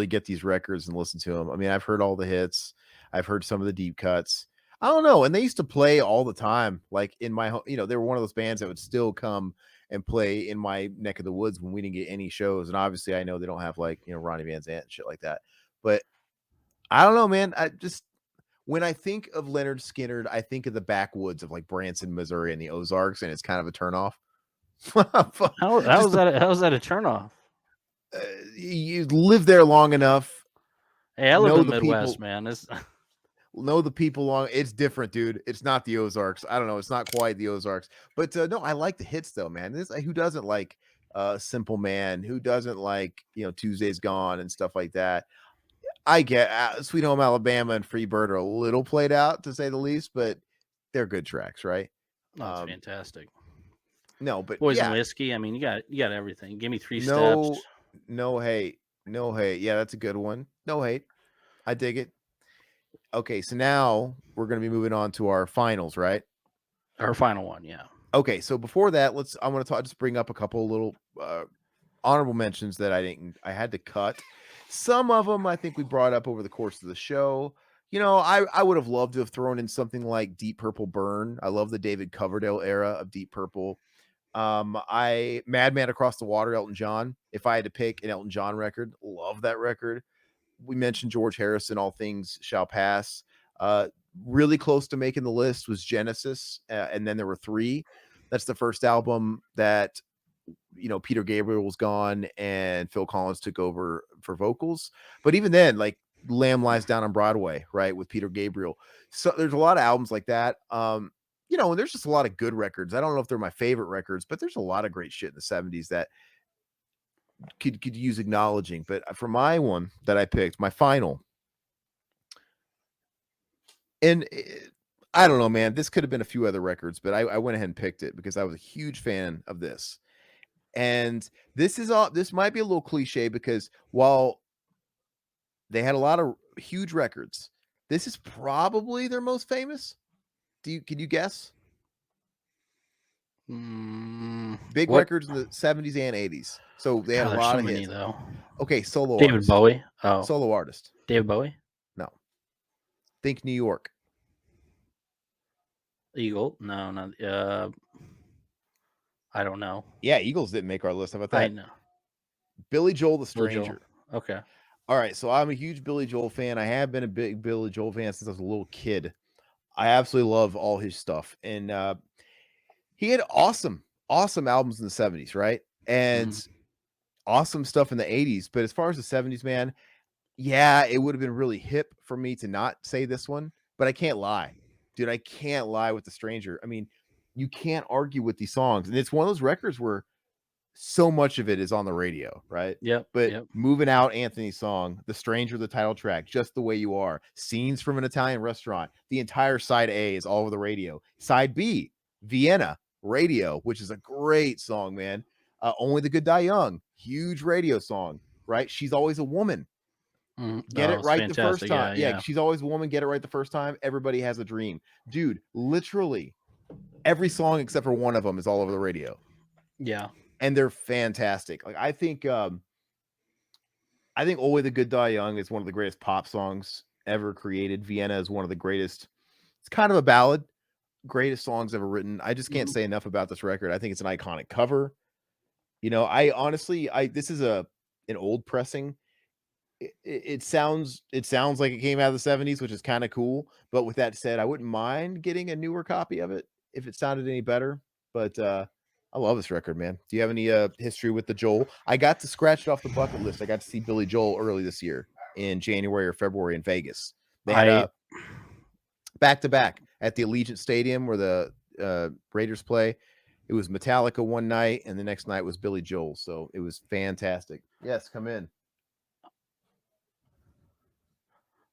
get these records and listen to them. I mean, I've heard all the hits. I've heard some of the deep cuts. I don't know. And they used to play all the time. Like in my home, they were one of those bands that would still come and play in my neck of the woods when we didn't get any shows. And obviously, I know they don't have like Ronnie Van Zant and shit like that. But I don't know, man. I just when I think of Leonard Skinner, I think of the backwoods of like Branson, Missouri, and the Ozarks, and it's kind of a turnoff. How Just was that? How was that a turnoff? you live there long enough, Hey, I live know in the the Midwest, people, man. This know the people long. It's different, dude. It's not the Ozarks. I don't know. It's not quite the Ozarks, but no, I like the hits though, man. This who doesn't like Simple Man? Who doesn't like Tuesday's Gone and stuff like that? I get Sweet Home Alabama and Free Bird are a little played out to say the least, but they're good tracks, right? no, it's fantastic. No, but Boys and yeah, whiskey. I mean, you got everything. Give me 3 steps. no, no hate, no hate. Yeah, that's a good one. No hate. I dig it. Okay, so now we're going to be moving on to our finals, right? Our final one, yeah. Okay, so before that, I want to talk. Just bring up a couple little honorable mentions that I had to cut. Some of them I think we brought up over the course of the show. I would have loved to have thrown in something like Deep Purple Burn. I love the David Coverdale era of Deep Purple. I Madman Across the Water, Elton John. If I had to pick an Elton John record, love that record. We mentioned George Harrison, All Things Shall Pass. Really close to making the list was Genesis, and then there were three. That's the first album that Peter Gabriel was gone and Phil Collins took over for vocals. But even then, like Lamb Lies Down on Broadway, right, with Peter Gabriel. So there's a lot of albums like that. And there's just a lot of good records. I don't know if they're my favorite records, but there's a lot of great shit in the 70s that could use acknowledging. But for my one that I picked, my final, and I don't know, man, this could have been a few other records, but I went ahead and picked it because I was a huge fan of this. And this might be a little cliche because while they had a lot of huge records, this is probably their most famous. Can you guess? Big What? records in the 70s and 80s. So they had God, a there's so lot of many hits. though. Okay, solo David artist. Bowie. Oh, Solo artist. David Bowie. No. Think New York. Eagle. No, not. I don't know. Yeah, Eagles didn't make our list. How about I that? know. Billy Joel, The Billy Joel. Stranger. Okay. All right, so I'm a huge Billy Joel fan. I have been a big Billy Joel fan since I was a little kid. I absolutely love all his stuff. And he had awesome albums in the 70s, right? And awesome stuff in the 80s. But as far as the 70s, man, yeah, it would have been really hip for me to not say this one, but I can't lie. Dude, I can't lie with The Stranger. I mean, you can't argue with these songs. And it's one of those records where so much of it is on the radio, right? Yep. But Yep. Moving Out, Anthony's song, The Stranger, the title track, Just the Way You Are, Scenes from an Italian Restaurant, the entire side A is all over the radio. Side B, Vienna, radio, which is a great song, man. Only the Good Die Young, huge radio song, right? She's Always a Woman. Get it right the first Fantastic. time. Yeah. She's Always a Woman. Get it right the first time. Everybody Has a Dream. Dude, literally every song except for one of them is all over the radio. Yeah. And they're fantastic. Like I think Only the Good Die Young is one of the greatest pop songs ever created. Vienna is one of the greatest. It's kind of a ballad. Greatest songs ever written. I just can't say enough about this record. I think it's an iconic cover. I honestly, this is an old pressing. It sounds like it came out of the 70s, which is kind of cool. But with that said, I wouldn't mind getting a newer copy of it if it sounded any better. But I love this record, man. Do you have any history with the Joel? I got to scratch it off the bucket list. I got to see Billy Joel early this year in January or February in Vegas. They had a back-to-back at the Allegiant Stadium where the Raiders play. It was Metallica one night, and the next night was Billy Joel. So it was fantastic. Yes, come in.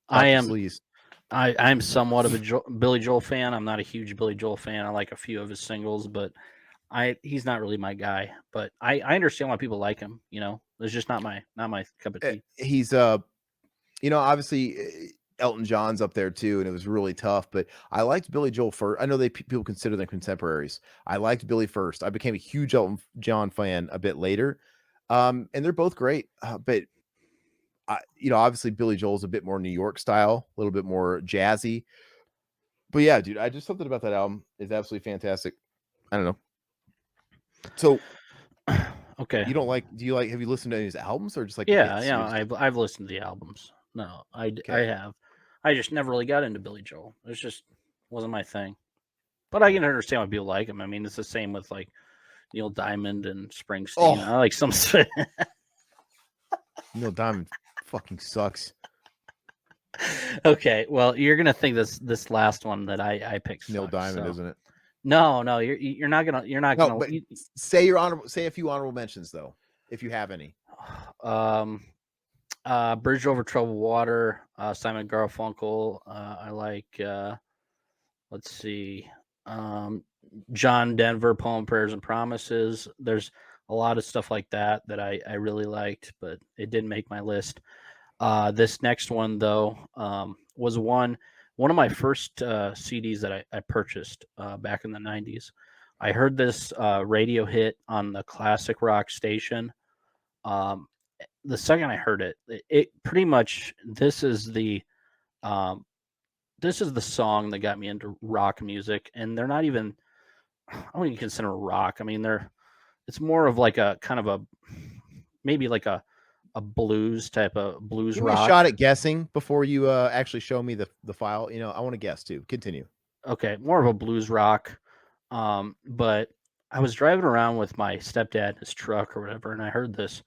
I'm somewhat of a Billy Joel fan. I'm not a huge Billy Joel fan. I like a few of his singles, but he's not really my guy. But I understand why people like him. It's just not my cup of tea. He's obviously Elton John's up there too, and it was really tough. But I liked Billy Joel first. I know people consider them contemporaries. I liked Billy first. I became a huge Elton John fan a bit later, and they're both great. But obviously Billy Joel's a bit more New York style, a little bit more jazzy. But yeah, dude, I just something about that album is absolutely fantastic. I don't know. So Okay. you don't like? Do you like? Have you listened to any of his albums or just like the Yeah, hits? yeah, You're just I've listened to the albums. No, I okay. have. I just never really got into Billy Joel. It's just wasn't my thing. But I can understand why people like him. I mean, it's the same with like Neil Diamond and Springsteen. I Oh, like some. Neil Diamond fucking sucks. Okay, well, you're gonna think this last one that I picked It's Neil sucks. Diamond, So isn't it? no, you're not No, gonna. but say your honorable. Say a few honorable mentions though, if you have any. Um, Bridge Over Troubled Water, Simon Garfunkel. I like. Let's see, um, John Denver, Poem, Prayers, and Promises. There's a lot of stuff like that I really liked, but it didn't make my list. This next one though was one of my first CDs that I purchased back in the '90s. I heard this radio hit on the classic rock station. Um, the second I heard it pretty much um, this is the song that got me into rock music, and they're not even I don't even consider rock. I mean, it's more of like a kind of a maybe like a blues type of blues Give me a rock. shot at guessing before you actually show me the file. You know, I want to guess too. Continue. Okay, more of a blues rock. But I was driving around with my stepdad in his truck or whatever, and I heard this.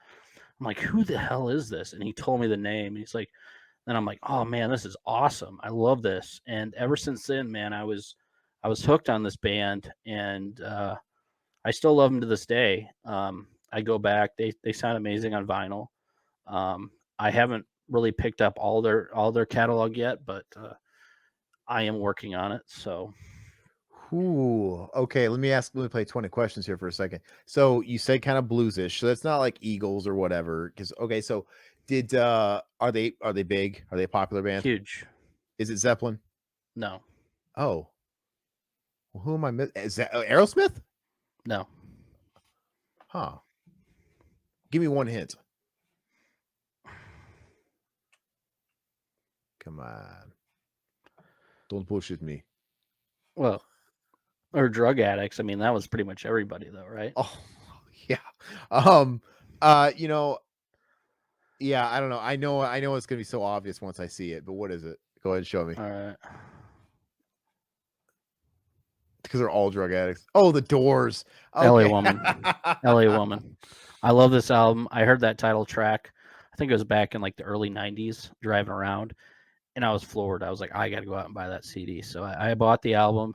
I'm like, who the hell is this? And he told me the name. He's like, then I'm like, oh man, this is awesome. I love this. And ever since then, man, I was hooked on this band, and I still love them to this day. I go back; they sound amazing on vinyl. I haven't really picked up all their catalog yet, but I am working on it. So Ooh, okay. Let me play 20 questions here for a second. So you said kind of bluesish. So that's not like Eagles or whatever. Because okay, so did are they big? Are they a popular band? huge. Is it Zeppelin? No, Oh, well, who am I? Is that Aerosmith? no. Huh. Give me one hint. Come on. Don't bullshit me. Well, or drug addicts. I mean, that was pretty much everybody, though, right? Oh, yeah. Um, you know, yeah, I don't know. I know it's gonna be so obvious once I see it, but what is it? Go ahead and show me. All right. Because they're all drug addicts. Oh, the Doors. LA Okay. Woman. LA Woman. I love this album. I heard that title track. I think it was back in like the early '90s, driving around, and I was floored. I was like, I got to go out and buy that CD. So I bought the album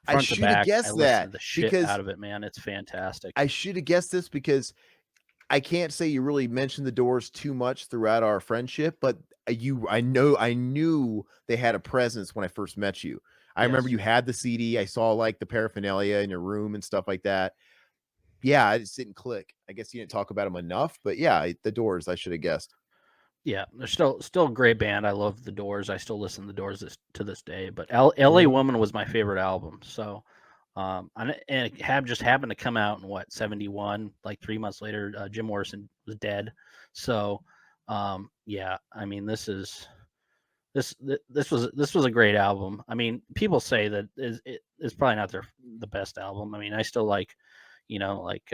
I front to should have back. I guessed listened that to the shit because out of it, man. It's fantastic. I should have guessed this because I can't say you really mentioned the Doors too much throughout our friendship, but I knew they had a presence when I first met you. I remember Yes. you had the CD. I saw like the paraphernalia in your room and stuff like that. Yeah, I just didn't click. I guess you didn't talk about them enough, but yeah, the Doors. I should have guessed. Yeah, they're still a great band. I love the Doors. I still listen to the Doors to this day. But L.A. Mhm. Woman was my favorite album. So, and it just happened to come out in what 71. Like 3 months later, Jim Morrison was dead. So, yeah, I mean this was a great album. I mean, people say that it's probably not the best album. I mean, I still like, like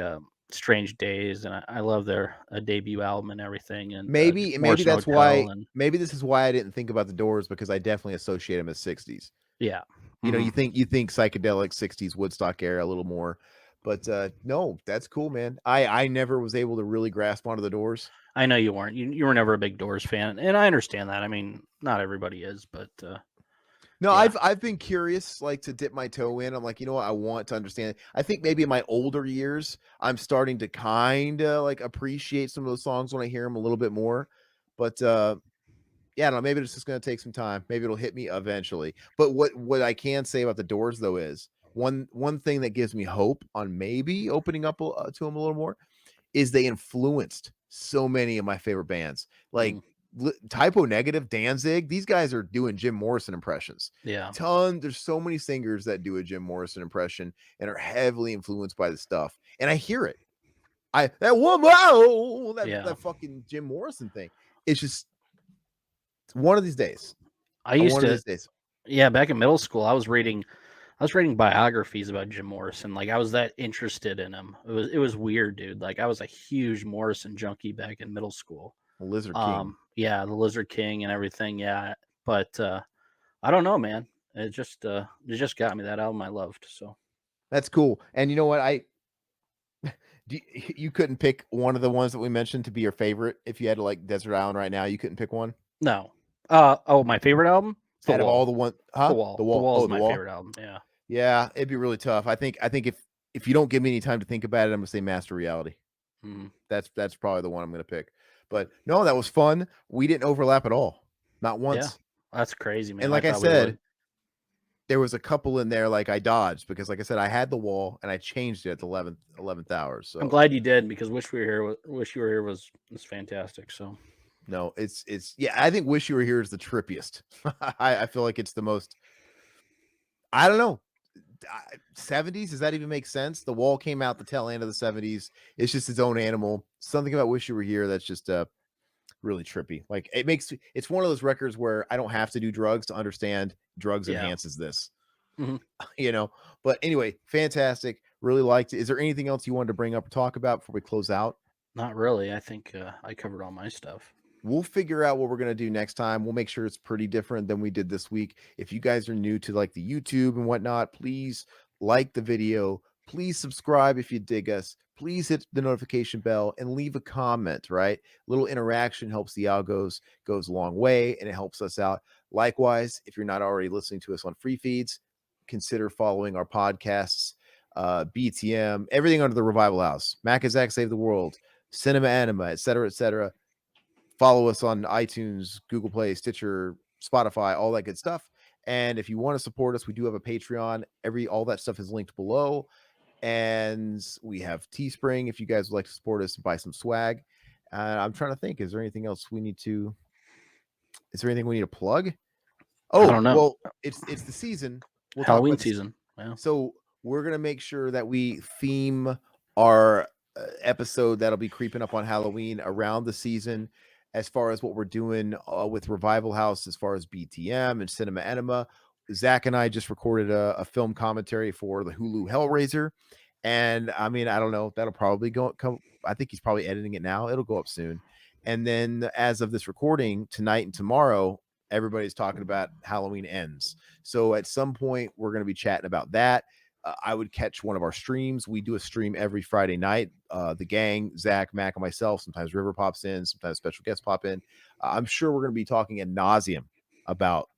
Strange Days, and I love their debut album and everything, and Maybe Morrison that's why Hotel, and maybe this is why I didn't think about the Doors because I definitely associate them as 60s. yeah, You know, hmm you think psychedelic 60s Woodstock era a little more. But no, that's cool, man. I never was able to really grasp onto the Doors. I know you weren't. You were never a big Doors fan, and I understand that. I mean, not everybody is, but No, yeah, I've been curious, like to dip my toe in. I'm like, you know what, I want to understand. I think maybe in my older years, I'm starting to kind of like appreciate some of those songs when I hear them a little bit more. But yeah, I don't know, maybe it's just gonna take some time. Maybe it'll hit me eventually. But what I can say about the Doors though is one thing that gives me hope on maybe opening up to them a little more is they influenced so many of my favorite bands. Like mm, Typo Negative, Danzig, these guys are doing Jim Morrison impressions. yeah, There's so many singers that do a Jim Morrison impression and are heavily influenced by the stuff. And I hear it. That woman, oh, yeah. that fucking Jim Morrison thing. It's just one of these days. I used One of to, these days. yeah. Back in middle school, I was reading I was reading biographies about Jim Morrison. Like I was that interested in him. It was weird, dude. Like I was a huge Morrison junkie back in middle school. Lizard King. Yeah, the Lizard King and everything. Yeah, but I don't know, man. It just got me. That album I loved. So That's cool. And you know what? You couldn't pick one of the ones that we mentioned to be your favorite if you had to like Desert Island right now. You couldn't pick one no. My favorite album? It's The out of all Wall. the one, The huh? The Wall. The Wall. Wall Oh, is the my Wall. favorite album. Yeah. Yeah, it'd be really tough. I think if you don't give me any time to think about it, I'm gonna say Master Reality. Mhm. That's probably the one I'm gonna pick. But no, that was fun. We didn't overlap at all, not Yeah. once. That's crazy, man. And I like I thought we would. said, there was a couple in there like I dodged because, like I said, I had the wall and I changed it at the 11th hour. I'm So glad you did because Wish We Were Here. Wish You Were Here was fantastic. So no, it's yeah. I think Wish You Were Here is the trippiest. I feel like it's the most. I don't know. 70s, does that even make sense? The wall came out the tail end of the 70s. It's just its own animal. Something about Wish You Were Here that's just really trippy. Like it's one of those records where I don't have to do drugs to understand drugs yeah. enhances this, hmm you know. But anyway, fantastic. Really liked it. Is there anything else you wanted to bring up or talk about before we close out? Not really. I think I covered all my stuff. We'll figure out what we're going to do next time. We'll make sure it's pretty different than we did this week. If you guys are new to like the YouTube and whatnot, please like the video. Please subscribe if you dig us. Please hit the notification bell and leave a comment, right? Little interaction helps the algos, goes a long way, and it helps us out. Likewise, if you're not already listening to us on free feeds, consider following our podcasts, BTM, everything under the Revival House, Macazak Save the World, Cinema Anima, etc., etc. Follow us on iTunes, Google Play, Stitcher, Spotify, all that good stuff. And if you want to support us, we do have a Patreon. All that stuff is linked below. And we have Teespring if you guys would like to support us and buy some swag. I'm trying to think, is there anything we need to plug? I Oh, don't know. well, it's the season. We'll talk Halloween about this. season. Yeah. So we're gonna make sure that we theme our episode that'll be creeping up on Halloween around the season, as far as what we're doing with Revival House, as far as BTM and Cinema Enema. Zach and I just recorded a film commentary for the Hulu Hellraiser, and I mean, I don't know, that'll probably come. I think he's probably editing it now. It'll go up soon, and then as of this recording tonight and tomorrow, everybody's talking about Halloween Ends. So at some point, we're going to be chatting about that. I would catch one of our streams. We do a stream every Friday night. The gang, Zach, Mac, and myself. Sometimes River pops in. Sometimes special guests pop in. I'm sure we're going to be talking ad nauseum about.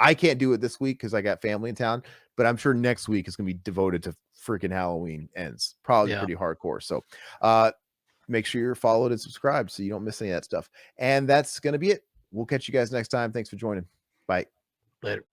I can't do it this week because I got family in town, but I'm sure next week is going to be devoted to freaking Halloween Ends. Probably Yeah. pretty hardcore. So make sure you're followed and subscribed so you don't miss any of that stuff. And that's going to be it. We'll catch you guys next time. Thanks for joining. Bye. Later.